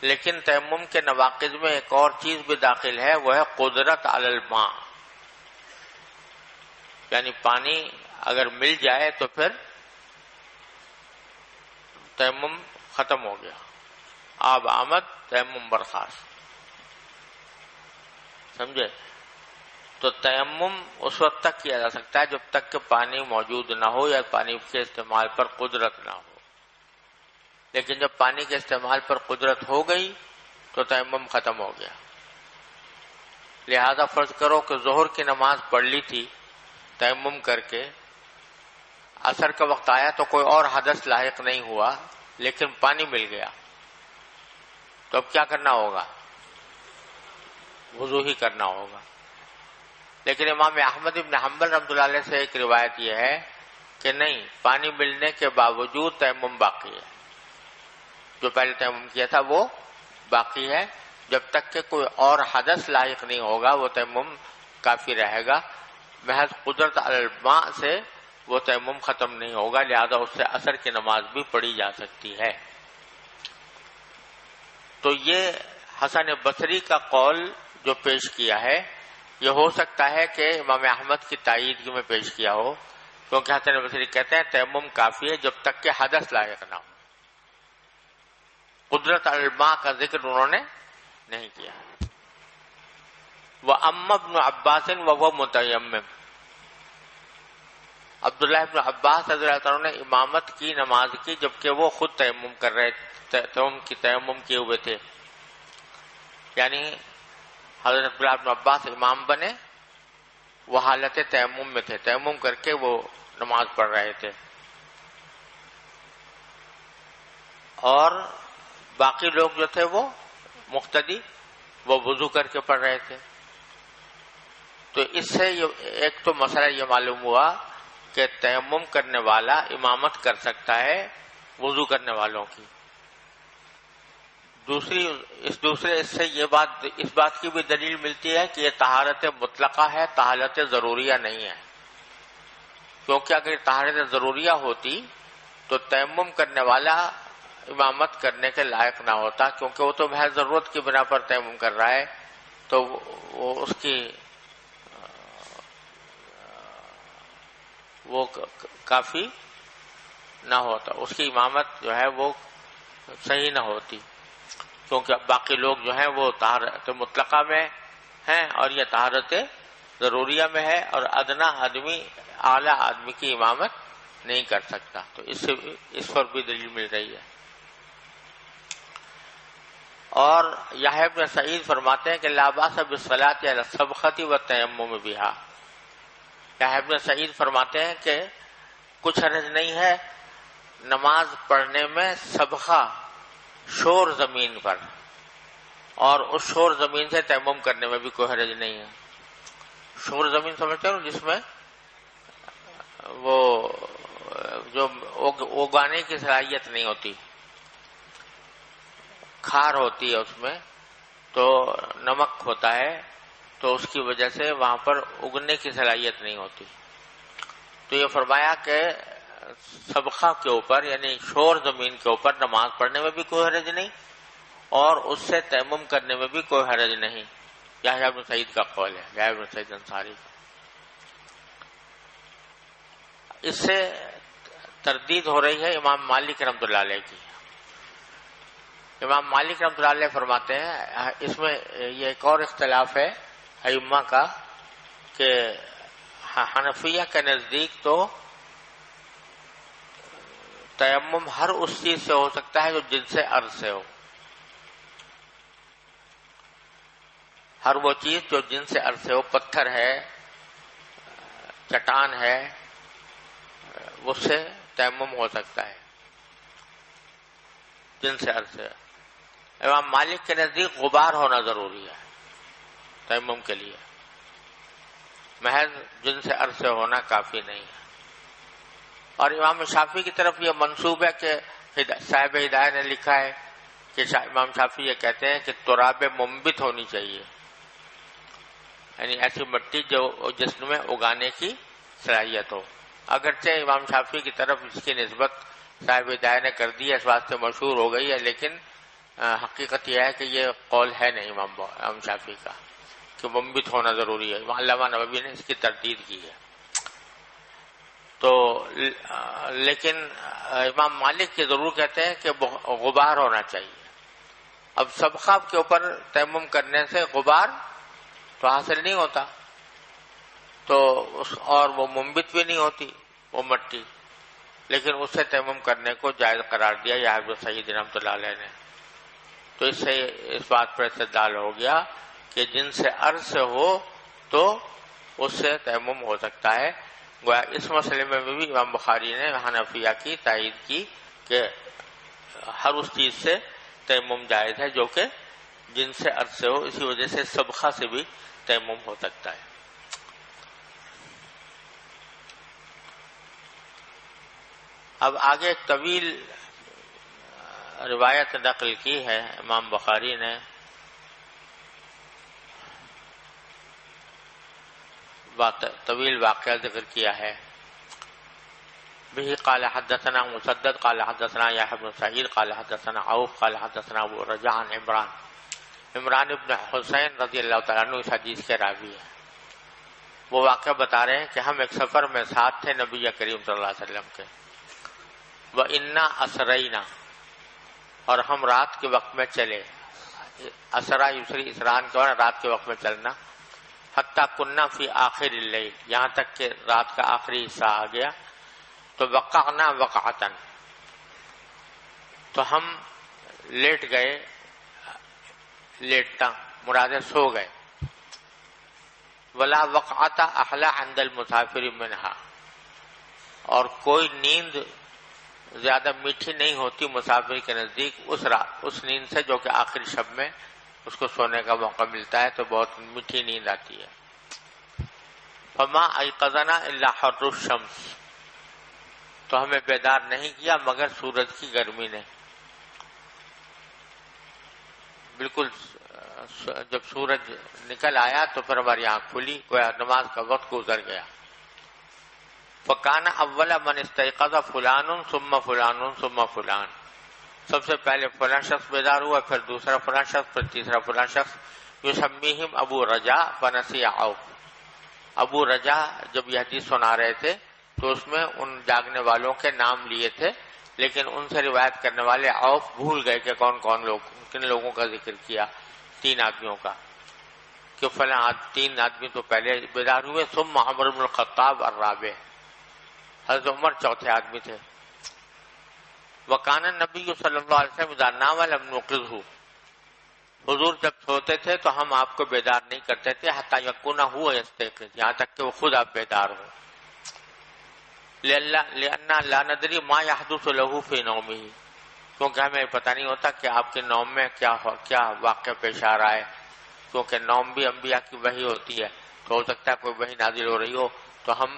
لیکن تیمم کے نواقض میں ایک اور چیز بھی داخل ہے، وہ ہے قدرت علی الماء، یعنی پانی اگر مل جائے تو پھر تیمم ختم ہو گیا، آب آمد تیمم برخاست. سمجھے؟ تو تیمم اس وقت تک کیا جا سکتا ہے جب تک کہ پانی موجود نہ ہو یا پانی کے استعمال پر قدرت نہ ہو. لیکن جب پانی کے استعمال پر قدرت ہو گئی تو تیمم ختم ہو گیا. لہذا فرض کرو کہ ظہر کی نماز پڑھ لی تھی تیمم کر کے، عصر کا وقت آیا تو کوئی اور حدث لاحق نہیں ہوا لیکن پانی مل گیا، تو اب کیا کرنا ہوگا؟ وضو ہی کرنا ہوگا. لیکن امام احمد بن حنبل رحمۃ اللہ علیہ سے ایک روایت یہ ہے کہ نہیں، پانی ملنے کے باوجود تیمم باقی ہے. جو پہلے تیمم کیا تھا وہ باقی ہے، جب تک کہ کوئی اور حدث لاحق نہیں ہوگا وہ تیمم کافی رہے گا. محض قدرت علی الماء سے وہ تیمم ختم نہیں ہوگا، لہذا اس سے عصر کی نماز بھی پڑھی جا سکتی ہے. تو یہ حسن بصری کا قول جو پیش کیا ہے یہ ہو سکتا ہے کہ امام احمد کی تائید میں پیش کیا ہو، کیونکہ حسن بصری کہتے ہیں تیمم کافی ہے جب تک کہ حدث لاحق نہ ہو. قدرت علی الماء کا ذکر انہوں نے نہیں کیا. وَأَمَّا ابْنُ عَبَّاسٍ وَهُوَ مُتَيَمِّمٌ، عبداللہ ابن عباس رضی اللہ عنہ نے امامت کی نماز کی جبکہ وہ خود تیمم کر رہے تیمم کیے ہوئے تھے. یعنی حضرت عبداللہ ابن عباس امام بنے، وہ حالت تیمم میں تھے، تیمم کر کے وہ نماز پڑھ رہے تھے، اور باقی لوگ جو تھے وہ مقتدی وہ وضو کر کے پڑھ رہے تھے. تو اس سے ایک تو مسئلہ یہ معلوم ہوا کہ تیمم کرنے والا امامت کر سکتا ہے وضو کرنے والوں کی. دوسرے اس سے اس بات کی بھی دلیل ملتی ہے کہ یہ طہارت مطلقہ ہے، طہارت ضروریہ نہیں ہے. کیونکہ اگر طہارت ضروریہ ہوتی تو تیمم کرنے والا امامت کرنے کے لائق نہ ہوتا، کیونکہ وہ تو محض ضرورت کی بنا پر تیمم کر رہا ہے، تو وہ اس کی وہ کافی نہ ہوتا، اس کی امامت جو ہے وہ صحیح نہ ہوتی. کیونکہ باقی لوگ جو ہیں وہ طہارت مطلقہ میں ہیں اور یہ طہارت ضروریہ میں ہے، اور ادنا آدمی اعلیٰ آدمی کی امامت نہیں کر سکتا. تو اس پر بھی دلیل مل رہی ہے. اور یحییٰ بن سعید فرماتے ہیں کہ لا باس بالصلاۃ علی السبخۃ والتیمم بها. یحییٰ بن سعید فرماتے ہیں کہ کچھ حرج نہیں ہے نماز پڑھنے میں سبخہ، شور زمین پر، اور اس شور زمین سے تیمم کرنے میں بھی کوئی حرج نہیں ہے. شور زمین سمجھتے ہو جس میں وہ جو اگانے کی صلاحیت نہیں ہوتی، کھار ہوتی ہے اس میں، تو نمک ہوتا ہے، تو اس کی وجہ سے وہاں پر اگنے کی صلاحیت نہیں ہوتی. تو یہ فرمایا کہ سبخہ کے اوپر یعنی شور زمین کے اوپر نماز پڑھنے میں بھی کوئی حرج نہیں اور اس سے تیمم کرنے میں بھی کوئی حرج نہیں. یحییٰ بن سعید کا قول ہے، یحییٰ بن سعید انصاری کا. اس سے تردید ہو رہی ہے امام مالک رحمۃ اللہ علیہ کی. امام مالک رحمۃ اللہ علیہ فرماتے ہیں اس میں یہ ایک اور اختلاف ہے ائمہ کا کہ حنفیہ کے نزدیک تو تیمم ہر اس چیز سے ہو سکتا ہے جو جنس ارض سے ہو. ہر وہ چیز جو جنس ارض سے ہو، پتھر ہے، چٹان ہے، اس سے تیمم ہو سکتا ہے جنس ارض سے. امام مالک کے نزدیک غبار ہونا ضروری ہے تیمم کے لیے، محض جنس ارض سے ہونا کافی نہیں ہے. اور امام شافعی کی طرف یہ منسوب ہے کہ صاحب ہدایہ نے لکھا ہے کہ امام شافعی یہ کہتے ہیں کہ تراب منبت ہونی چاہیے، یعنی ایسی مٹی جو جسم میں اگانے کی صلاحیت ہو. اگرچہ امام شافعی کی طرف اس کی نسبت صاحب ہدایہ نے کر دی ہے، اس واسطے مشہور ہو گئی ہے، لیکن حقیقت یہ ہے کہ یہ قول ہے نہیں امام شافعی کا کہ منبت ہونا ضروری ہے. علامہ نووی نے اس کی تردید کی ہے. تو لیکن امام مالک یہ ضرور کہتے ہیں کہ غبار ہونا چاہیے. اب سبخہ کے اوپر تیمم کرنے سے غبار تو حاصل نہیں ہوتا، تو اور وہ منبت بھی نہیں ہوتی وہ مٹی، لیکن اس سے تیمم کرنے کو جائز قرار دیا یا حافظ سعید رحمۃ اللہ علیہ نے. تو اس سے اس بات پر استدلال ہو گیا کہ جن سے عرض سے ہو تو اس سے تیمم ہو سکتا ہے. گویا اس مسئلے میں بھی امام بخاری نے حنفیہ کی تائید کی کہ ہر اس چیز سے تیمم جائز ہے جو کہ جن سے عرض سے ہو. اسی وجہ سے سبخہ سے بھی تیمم ہو سکتا ہے. اب آگے ایک طویل روایت نقل کی ہے امام بخاری نے. طویل واقعہ ذکر کیا ہے. به قال حدثنا مسدد قال حدثنا يحيى بن سعيد قال حدثنا عوف قال حدثنا ابو رجاء عن عمران ابن حسین رضی اللہ تعالیٰ عنہ اس حدیث کے راوی ہیں. وہ واقعہ بتا رہے ہیں کہ ہم ایک سفر میں ساتھ تھے نبی کریم صلی اللہ علیہ وسلم کے. وَإِنَّا أَسْرَيْنَا، اور ہم رات کے وقت میں چلے. اسرا یسری اسران کا رات کے وقت میں چلنا. حتیٰ کننا فی آخر اللیل، یہاں تک کہ رات کا آخری حصہ آ گیا. تو وقعنا وقعتن، تو ہم لیٹ گئے. لیٹنا مراد سو گئے. ولا وقعت احلی عند المسافر منہا، اور کوئی نیند زیادہ میٹھی نہیں ہوتی مسافر کے نزدیک اس نیند سے جو کہ آخری شب میں اس کو سونے کا موقع ملتا ہے تو بہت میٹھی نیند آتی ہے. فما ایقظنا الا حر الشمس، تو ہمیں بیدار نہیں کیا مگر سورج کی گرمی نے. بالکل جب سورج نکل آیا تو پھر ہماری آنکھ کھلی، گویا نماز کا وقت گزر گیا. فکان اول من استيقظ فلان ثم فلان ثم فلان، سب سے پہلے فلاں شخص بیدار ہوا، پھر دوسرا فلاں شخص، پھر تیسرا فلاں شخص. یسمیہم ابو رجا فنسی عوف. ابو رجا جب یہ حدیث سنا رہے تھے تو اس میں ان جاگنے والوں کے نام لیے تھے، لیکن ان سے روایت کرنے والے عوف بھول گئے کہ کون کون لوگ، کن لوگوں کا ذکر کیا. 3 آدمیوں کا کہ فلاں 3 آدمی تو پہلے بیدار ہوئے. ثم عمر بن الخطاب الرابع، حضرت عمر چوتھے آدمی تھے. وکان النبی صلی اللہ علیہ وسلم اذا نام لم نوقظه، حضور جب سوتے تھے تو ہم آپ کو بیدار نہیں کرتے تھے. حتی یکون هو یستيقظ، یہاں تک کہ وہ خود آپ بیدار ہوں. لأن لا ندری ما يحدث له في نومه، کیونکہ ہمیں پتہ نہیں ہوتا کہ آپ کے نوم میں کیا واقعہ پیش آ رہا ہے. کیونکہ نوم بھی انبیاء کی وحی ہوتی ہے، تو ہو سکتا ہے کوئی وحی نازل ہو رہی ہو، تو ہم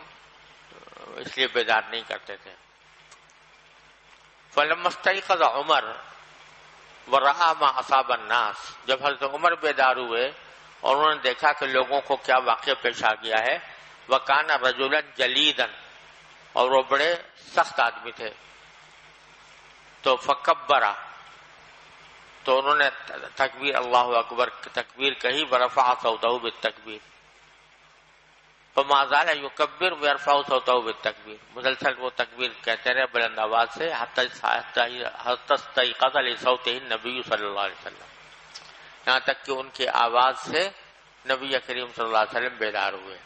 اس لیے بیدار نہیں کرتے تھے. فلما استيقظ عمر ورأى ما أصاب الناس، جب حضرت عمر بیدار ہوئے اور انہوں نے دیکھا کہ لوگوں کو کیا واقعہ پیش آ گیا ہے. وكان رجلا جليدا، اور وہ بڑے سخت آدمی تھے. تو فکبرا، تو انہوں نے تکبیر اللہ اکبر تکبیر کہی. ورفع صوته بالتکبیر، فما زال یکبر ویرفع صوتہ بالتکبیر، مسلسل وہ تکبیر کہتے رہے بلند آواز سے، حتی استیقظ لصوتہ النبی صلی اللہ علیہ وسلم، یہاں تک کہ ان کی آواز سے نبی کریم صلی اللہ علیہ وسلم بیدار ہوئے۔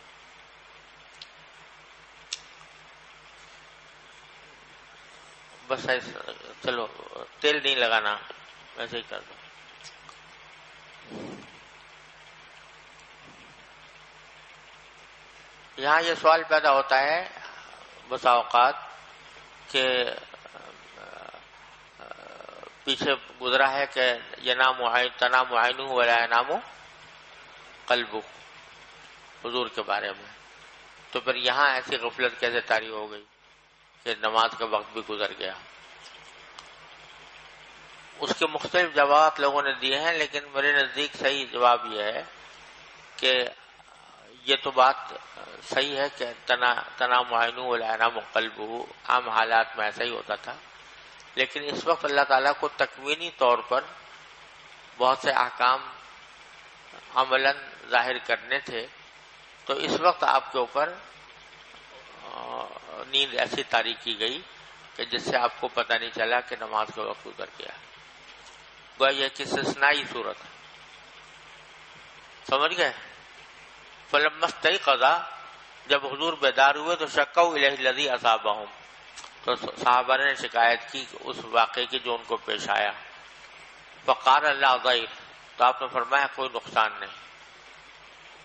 بس چلو تیل نہیں لگانا، ایسے ہی کر دو۔ یہاں یہ سوال پیدا ہوتا ہے بسا اوقات کہ پیچھے گزرا ہے کہ تنام عینہ ولا ینام قلبہ حضور کے بارے میں، تو پھر یہاں ایسی غفلت کیسے طاری ہو گئی کہ نماز کا وقت بھی گزر گیا؟ اس کے مختلف جوابات لوگوں نے دیے ہیں، لیکن میرے نزدیک صحیح جواب یہ ہے کہ یہ تو بات صحیح ہے کہ تنام عینہ ولا ینام قلبہ عام حالات میں ایسا ہی ہوتا تھا، لیکن اس وقت اللہ تعالیٰ کو تکوینی طور پر بہت سے احکام عملاً ظاہر کرنے تھے، تو اس وقت آپ کے اوپر نیند ایسی طاری کی گئی کہ جس سے آپ کو پتہ نہیں چلا کہ نماز کا وقت گزر گیا۔ گویا یہ کہ استثنائی صورت ہے، سمجھ گئے؟ فلما استيقظ، جب حضور بیدار ہوئے تو شکوا الیہ الذی اصابہم، تو صحابہ نے شکایت کی اس واقعے کی جو ان کو پیش آیا۔ فقال لا ضیر، تو آپ نے فرمایا کوئی نقصان نہیں،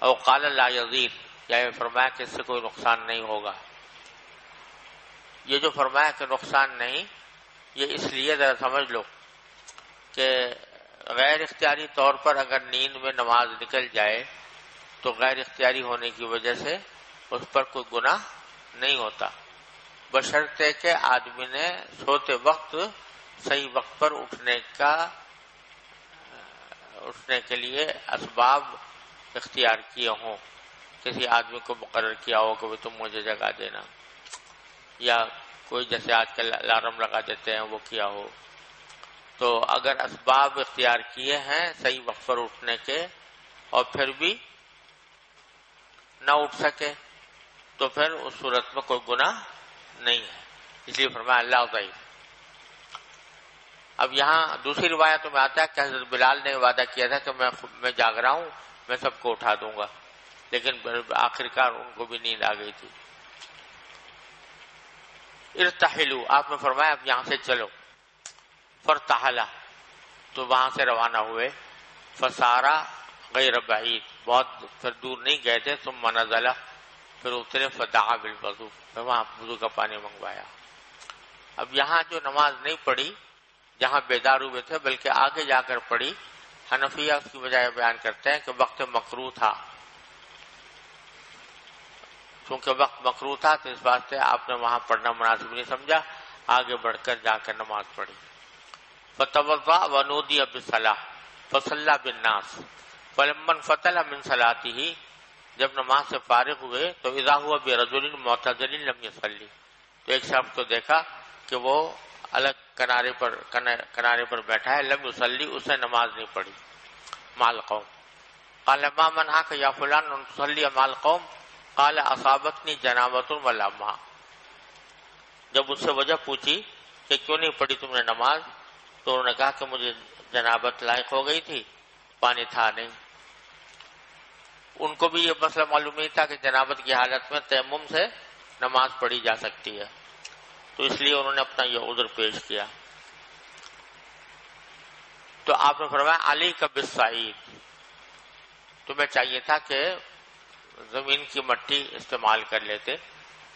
او قال لا یضیر، یا یہ فرمایا کہ اس سے کوئی نقصان نہیں ہوگا۔ یہ جو فرمایا کہ نقصان نہیں، یہ اس لیے ذرا سمجھ لو کہ غیر اختیاری طور پر اگر نیند میں نماز نکل جائے تو غیر اختیاری ہونے کی وجہ سے اس پر کوئی گناہ نہیں ہوتا، بشرطے کہ آدمی نے سوتے وقت صحیح وقت پر اٹھنے کے لیے اسباب اختیار کیے ہوں، کسی آدمی کو مقرر کیا ہو کہ تم مجھے جگا دینا، یا کوئی جیسے آج کل الارم لگا دیتے ہیں وہ کیا ہو۔ تو اگر اسباب اختیار کیے ہیں صحیح وقت پر اٹھنے کے اور پھر بھی نہ اٹھ سکے تو پھر اس صورت میں کوئی گناہ نہیں ہے، اس لیے فرمایا اللہ ضعیف۔ اب یہاں دوسری روایتوں میں آتا ہے کہ حضرت بلال نے وعدہ کیا تھا کہ میں جاگ رہا ہوں، میں سب کو اٹھا دوں گا، لیکن آخر کار ان کو بھی نیند آ گئی تھی۔ ارتحلوا، آپ نے فرمایا اب یہاں سے چلو۔ فرتحلا، تو وہاں سے روانہ ہوئے۔ فسارا غیر بعید، بہت پھر دور نہیں گئے تھے، ثم نزل، پھر اترے، فدعا بالوضو، پھر وہاں وضو کا پانی منگوایا۔ اب یہاں جو نماز نہیں پڑھی جہاں بیدار ہوئے تھے بلکہ آگے جا کر پڑھی، حنفیہ اس کی بجائے بیان کرتے ہیں کہ وقت مکروہ تھا، کیونکہ وقت مکروہ تھا تو اس بات سے آپ نے وہاں پڑھنا مناسب نہیں سمجھا، آگے بڑھ کر جا کر نماز پڑھی۔ فتوضأ ونودی بالصلاۃ فصلی بالناس فلما انفتل من صلاته، جب نماز سے فارغ ہوئے تو اذا ہوا برجل معتزل لم يصلی، تو ایک شخص کو دیکھا کہ وہ الگ کنارے پر بیٹھا ہے، لم يصلی، اس نے نماز نہیں پڑھی مع القوم۔ قال ما منعك یا فلان ان تصلی مع القوم؟ قال اصابتنی جنابۃ ولا ماء، جب اس سے وجہ پوچھی کہ کیوں نہیں پڑھی تم نے نماز، تو انہوں نے کہا کہ مجھے جنابت لاحق ہو گئی تھی، پانی تھا نہیں۔ ان کو بھی یہ مسئلہ معلوم نہیں تھا کہ جنابت کی حالت میں تیمم سے نماز پڑھی جا سکتی ہے، تو اس لیے انہوں نے اپنا یہ عذر پیش کیا۔ تو آپ نے فرمایا علی کا بالصعید، تمہیں چاہیے تھا کہ زمین کی مٹی استعمال کر لیتے،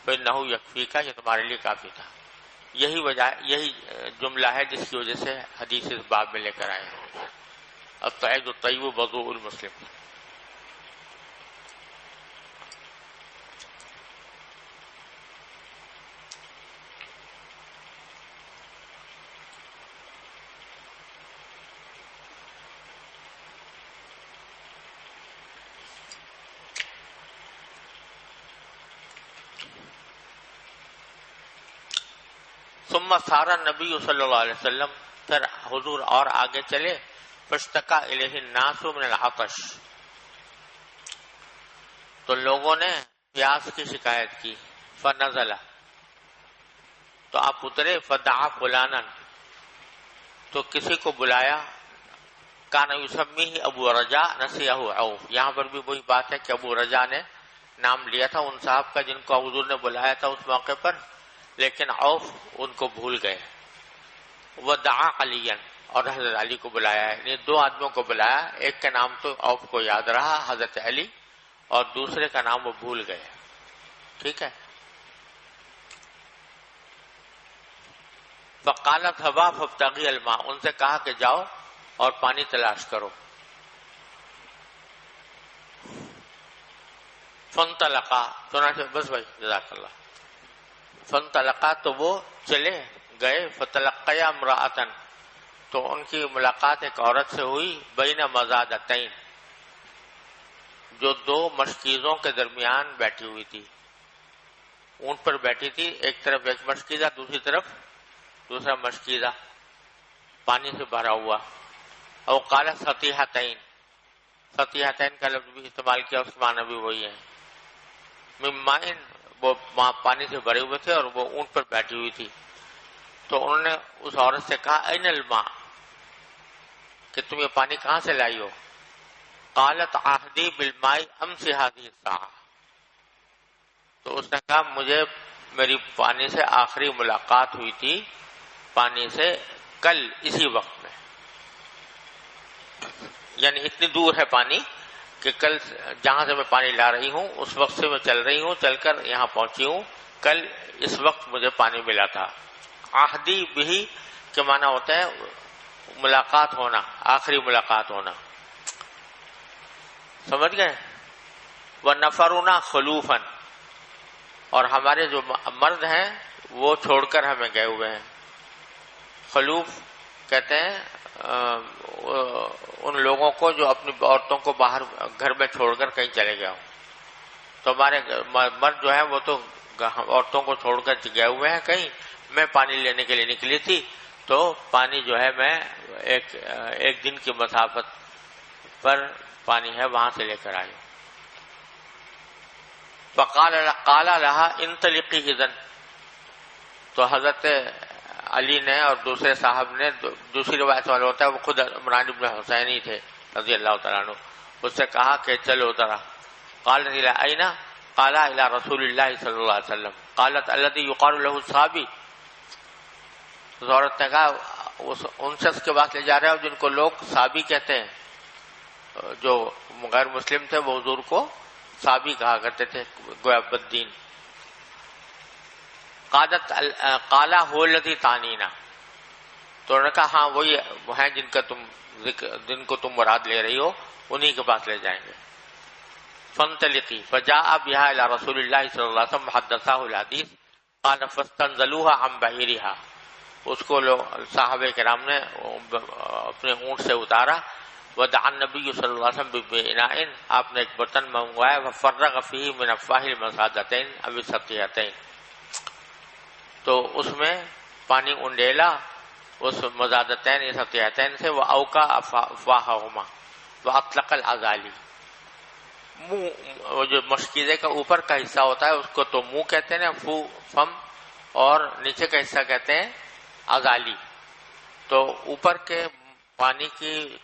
فإنہ یکفیک، یہ تمہارے لیے کافی تھا۔ یہی جملہ ہے جس کی وجہ سے حدیث اس باب میں لے کر آئے ہیں، الصعید الطیب وضوء المسلم۔ ثم سار النبی صلی اللہ علیہ وسلم، پھر حضور اور آگے چلے، فاشتکا الیہ الناس من العطش، تو لوگوں نے پیاس کی شکایت کی. فنزل، تو آپ اترے. فدعا فلانا، تو کسی کو بلایا. کان یسمیہ ابو رجاء نسیہ عوف. یہاں پر بھی وہی بات ہے کہ ابو رجاء نے نام لیا تھا ان صاحب کا جن کو حضور نے بلایا تھا اس موقع پر، لیکن عوف ان کو بھول گئے. ودعا علیا، اور حضرت علی کو بلایا ہے. یعنی دو آدمیوں کو بلایا، ایک کا نام تو عوف کو یاد رہا حضرت علی، اور دوسرے کا نام وہ بھول گئے. ٹھیک ہے. فقالت ہوا فابتغی الماء، ان سے کہا کہ جاؤ اور پانی تلاش کرو. فانطلقا، چنانچہ بس بھائی جزاک اللہ. فانطلقا، تو وہ چلے گئے. فتلقیا امرأۃ، تو ان کی ملاقات ایک عورت سے ہوئی. بین مزادتین، جو دو مشکیزوں کے درمیان بیٹھی ہوئی تھی. اونٹ پر بیٹھی تھی، ایک طرف ایک مشکیزہ، دوسری طرف دوسرا مشکیزہ پانی سے بھرا ہوا. او قال سطیحتین، سطیحتین کا لفظ بھی استعمال کیا، اس معنی بھی وہی ہے. من مائن، وہ پانی سے بھرے ہوئے تھے اور وہ اونٹ پر بیٹھی ہوئی تھی. تو انہوں نے اس عورت سے کہا این الماء، کہ تم یہ پانی کہاں سے لائی ہو؟ قالت عہدی بالماء امس هذه الساعة، تو اس نے کہا مجھے میری پانی سے آخری ملاقات ہوئی تھی پانی سے کل اسی وقت میں. یعنی اتنی دور ہے پانی کہ کل جہاں سے میں پانی لا رہی ہوں اس وقت سے میں چل رہی ہوں، چل کر یہاں پہنچی ہوں. کل اس وقت مجھے پانی ملا تھا. عہدی بھی کے معنی ہوتا ہے ملاقات ہونا، آخری ملاقات ہونا. سمجھ گئے؟ وَنَفَرُنَا خَلُوفًا، اور ہمارے جو مرد ہیں وہ چھوڑ کر ہمیں گئے ہوئے ہیں. خلوف کہتے ہیں ان لوگوں کو جو اپنی عورتوں کو باہر گھر میں چھوڑ کر کہیں چلے گئے ہوں. تو ہمارے مرد جو ہیں وہ تو عورتوں کو چھوڑ کر گئے ہوئے ہیں کہیں. میں پانی لینے کے لیے نکلی تھی، تو پانی جو ہے میں ایک دن کی مسافت پر پانی ہے وہاں سے لے کر آئی. فقال لها انطلقی اذن، تو حضرت علی نے اور دوسرے صاحب نے، دوسری روایت والا ہوتا ہے وہ خود عمران بن حسین ہی تھے رضی اللہ تعالیٰ عنہ، اس سے کہا کہ چلو ذرا. قالت الى اين؟ قال الى رسول اللہ صلی اللہ علیہ وسلم. قالت الذي يقال له الصحابی، اس عورت نے کہا ان شخص کے پاس لے جا رہے ہو جن کو لوگ صحابی کہتے ہیں، جو غیر مسلم تھے وہ حضور کو صحابی کہا کرتے تھے، گویا بددین. قالا هو الذی تعنینا، تو انہوں نے کہا ہاں وہی ہیں جن کو تم مراد لے رہی ہو، انہی کے پاس لے جائیں گے. فانطلقی فجاء بها الى رسول اللہ صلی اللہ علیہ وسلم حدثه الحدیث قال فاستنزلوها عن بعیرها، اس کو صحابہ کرام نے اپنے اونٹ سے اتارا. ودعا النبی صلی اللہ علیہ وسلم باناء، آپ نے ایک برتن منگوایا. وفرغ فیہ من افواہ المسادتین او السطیحتین، تو اس میں پانی انڈیلا اس مزادتین یا سطیحتین سے. واوقع افواہہما واطلق العزالی، منہ جو مشکیزے کا اوپر کا حصہ ہوتا ہے اس کو تو منہ کہتے ہیں، فم، اور نیچے کا حصہ کہتے ہیں عزالی. تو اوپر کے پانی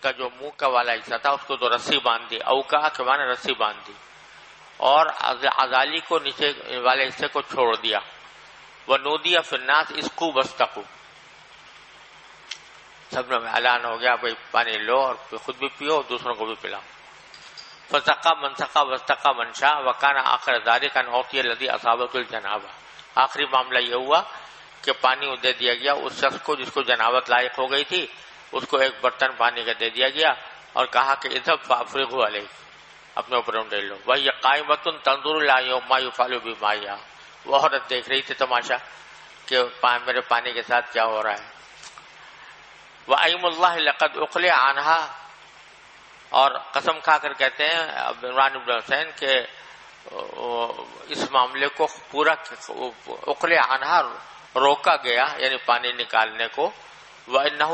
کا جو منہ کا والا حصہ تھا اس کو تو رسی باندھ دی. اوقع کے معنی رسی باندھ دی، اور عزالی کو نیچے والے حصے کو چھوڑ دیا. ونودی فی الناس اسقوا واستقوا، سب نے اعلان ہو گیا بھائی پانی لو اور خود بھی پیو دوسروں کو بھی پلاؤ. فسقى من سقى واستقى من شاء وكان آخر ذلك ان اعطي الذي اصابته الجنابه. آخری معاملہ یہ ہوا کہ پانی دے دیا گیا اس شخص کو جس کو جنابت لاحق ہو گئی تھی، اس کو ایک برتن پانی کا دے دیا گیا اور کہا کہ اذهب فافرغه عليه، اپنے اوپر انڈیل لو. وهي قائمة تنظر الى ما يفعل بمائها، وہ عورت دیکھ رہی تھی تماشا کہ میرے پانی کے ساتھ کیا ہو رہا ہے. وَأَيْمُ اللَّهِ لَقَدْ أُقْلِعَ عَنْهَا، اور قسم کھا کر کہتے ہیں عمران بن حسین کہ اس معاملے کو پورا اقلع عنہا روکا گیا، یعنی پانی نکالنے کو. وَإِنَّهُ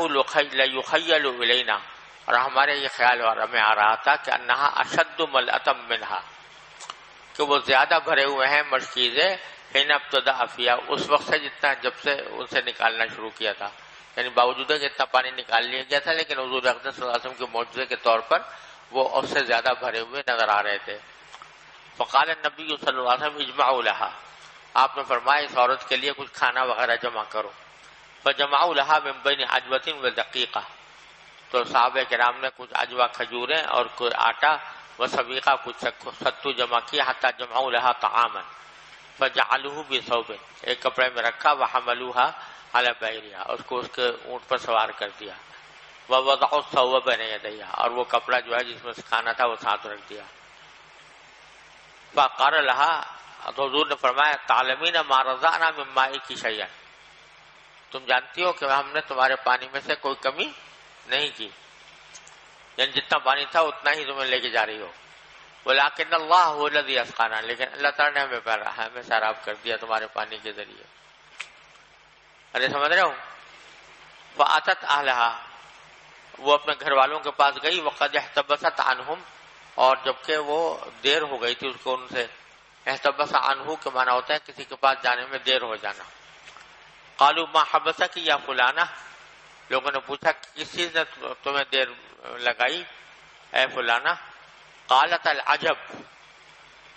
لَيُخَيَّلُ إِلَيْنَا، اور ہمارے یہ خیال میں آ رہا تھا کہ انہا اشد ملأۃ منہا، کہ وہ زیادہ بھرے ہوئے ہیں مشکیزیں حین ابتدأ فیہا، اس وقت سے جتنا جب سے ان سے نکالنا شروع کیا تھا، یعنی باوجود کہ اتنا پانی نکال لیا گیا تھا لیکن حضور اقدس صلی اللہ علیہ وسلم کے معجزے کے طور پر وہ اس سے زیادہ بھرے ہوئے نظر آ رہے تھے۔ فقال النبی صلی اللہ علیہ وسلم اجمعوا لها، آپ نے فرمایا اس عورت کے لیے کچھ کھانا وغیرہ جمع کرو۔ فجمعوا لها من بین عجوۃ ودقیقہ، تو صحابہ کرام نے کچھ عجوہ کھجوریں اور کوئی آٹا و سبیقہ کچھ ستو جمع کیا، حتی جمعوا لها طعاما فجعلوه بثوب، ایک کپڑے میں رکھا، وحملوها علی بعیرها، اس کو اس کے اونٹ پر سوار کر دیا، ووضعوا الثوب بین یدیها، اور وہ کپڑا جو ہے جس میں کھانا تھا وہ ساتھ رکھ دیا۔ فقال لها، تو حضور نے فرمایا تعلمین ما رضعنا من مائک شیئا، تم جانتی ہو کہ ہم نے تمہارے پانی میں سے کوئی کمی نہیں کی، یعنی جتنا پانی تھا اتنا ہی تمہیں لے کے جا رہی ہو، ولکن اللہ هو الذی اسقانا، لیکن اللہ تعالیٰ نے ہمیں سیراب کر دیا تمہارے پانی کے ذریعے۔ ارے سمجھ رہے ہو؟ فاتت اہلها، وہ اپنے گھر والوں کے پاس گئی، وقد احتبست عنہم، اور جبکہ وہ دیر ہو گئی تھی اس کو ان سے۔ احتبس عنہ کے معنی ہوتا ہے کسی کے پاس جانے میں دیر ہو جانا۔ قالوا ما حبسک یا فلانہ، لوگوں نے پوچھا کس چیز نے تمہیں دیر لگائی اے فلانہ؟ قالت العجب،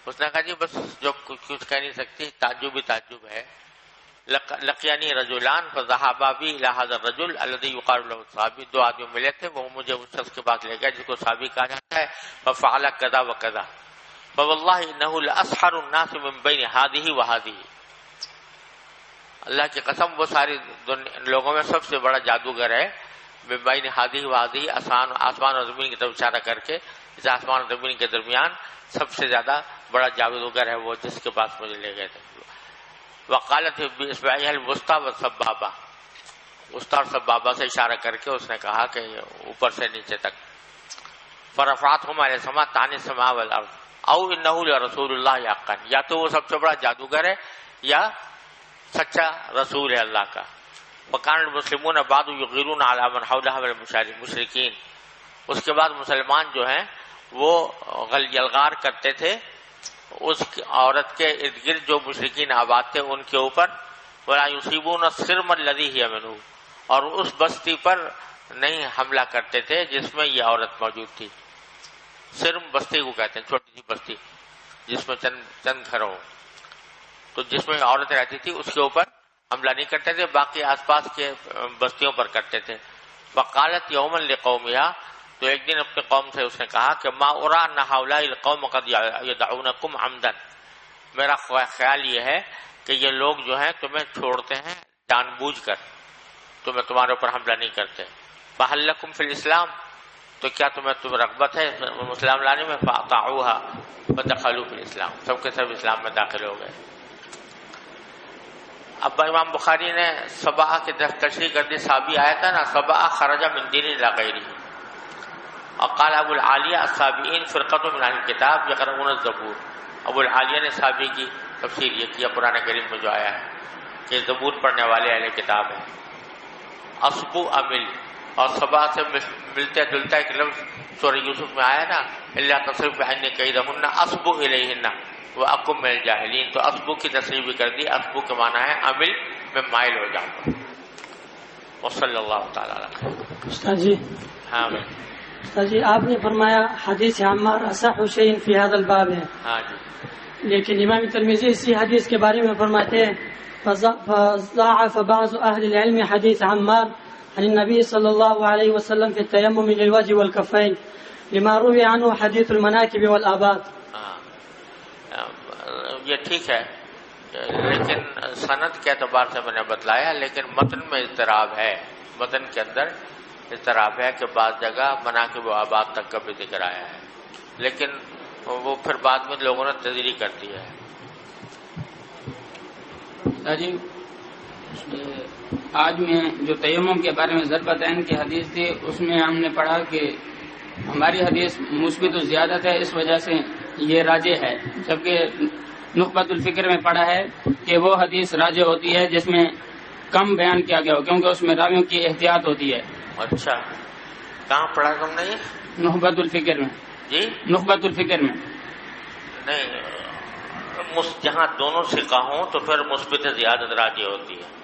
اس نے کہا جی بس جو کچھ کہہ نہیں سکتی، تعجب ہی تعجب ہے۔ لقیانی رجلان فذهبا بی الی هذا الرجل الذي يقال له الصحابی، دو آدمی ملے تھے، وہ مجھے اس شخص کے پاس لے گیا جس کو صحابی کہا جاتا ہے، ففعل كذا وكذا فوالله انه لاسحر الناس من بين هذه وهذه، اللہ کی قسم وہ ساری لوگوں میں سب سے بڑا جادوگر ہے، من بین هذه وهذه، آسمان اور زمین کی طرف اشارہ کر کے، اس آسمان اور زمین کے درمیان سب سے زیادہ بڑا جادوگر ہے وہ جس کے پاس مجھے لے گئے تھے۔ وقالت باصبعها الوسطى والسبابہ، وسطی اور سبابہ سے اشارہ کر کے اس نے کہا کہ اوپر سے نیچے تک۔ فرفعتهما الى السماء تعني السماء والارض او انه لرسول الله حقا، یا تو وہ سب سے بڑا جادوگر ہے یا سچا رسول ہے اللہ کا۔ وكان المسلمون بعد يغيرون على من حولها من المشركين، اس کے بعد مسلمان جو ہیں وہ یلغار کرتے تھے اس عورت کے ارد گرد جو مشرکین آباد تھے ان کے اوپر، ولا یصیبون الصرم الذی ہی منہ، اور اس بستی پر نہیں حملہ کرتے تھے جس میں یہ عورت موجود تھی۔ صرم بستی کو کہتے ہیں، چھوٹی سی بستی جس میں چند گھر ہوں، تو جس میں عورت رہتی تھی اس کے اوپر حملہ نہیں کرتے تھے، باقی آس پاس کے بستیوں پر کرتے تھے۔ فقالت یوما لقومها، تو ایک دن اپنے قوم سے اس نے کہا کہ ما ارى ان هؤلاء القوم قد يدعونكم عمدا، میرا خیال یہ ہے کہ یہ لوگ جو ہیں تمہیں چھوڑتے ہیں جان بوجھ کر، تمہارے اوپر حملہ نہیں کرتے۔ فهل لكم في الاسلام، تو کیا تمہیں رغبت ہے اسلام لانے میں؟ فاطاعوها فدخلوا في الاسلام، سب کے سب اسلام میں داخل ہو گئے۔ اب امام بخاری نے سبا کی تشریح کر دی، صحابی آیا تھا نا، سبا خرج من دین الى غیرہ، وقال ابو العالیہ الصابئین فرقۃ من اہل الکتاب یقرؤون الزبور، ابو العالیہ نے صحابی کی تفسیر یہ کیا قرآن کریم میں جو آیا ہے کہ زبور پڑھنے والے اہل کتاب ہیں۔ اصبو امل، اور سبا سے ملتا جلتا ایک لفظ سورہ یوسف میں آیا نا، اللہ تصرف عنی کیدہن اصبو الیہن واکم من الجاہلین، تو اصبو کی تصریح بھی کر دی، اصبو کے معنی ہے عمل میں مائل ہو جاؤں۔ وصلی اللہ تعالی علیہ۔ استاد جی، ہاں استاد جی آپ نے فرمایا حدیث عمار اصح شیء فی هذا الباب ہے، ہاں جی، لیکن امام ترمذی اسی حدیث کے بارے میں فرماتے ہیں فضاعف بعض اہل العلم حدیث عمار عن النبی صلی اللہ علیہ وسلم فی التیمم للوجه والکفین لما روی عنه حدیث المناکب والآباد۔ یہ ٹھیک ہے، لیکن سند کے اعتبار سے میں نے بتلایا، لیکن متن میں اضطراب ہے، متن کے اندر اضطراب ہے کہ بعض جگہ مناقب و آباد تک کا بھی ذکر آیا ہے، لیکن وہ پھر بعد میں لوگوں نے تذریح کر دی ہے۔ جی آج میں جو تیمم کے بارے میں ضربت عین کی حدیث تھی اس میں ہم نے پڑھا کہ ہماری حدیث مثبت زیادت ہے، اس وجہ سے یہ راجح ہے، جبکہ نخبۃ الفکر میں پڑھا ہے کہ وہ حدیث راجح ہوتی ہے جس میں کم بیان کیا گیا ہو، کیونکہ اس میں راویوں کی احتیاط ہوتی ہے۔ اچھا، کہاں پڑھا تم نے یہ؟ نخبۃ الفکر میں۔ جی، نخبۃ الفکر میں نہیں، جہاں دونوں ثقہ ہوں تو پھر مثبت زیادت راجح ہوتی ہے.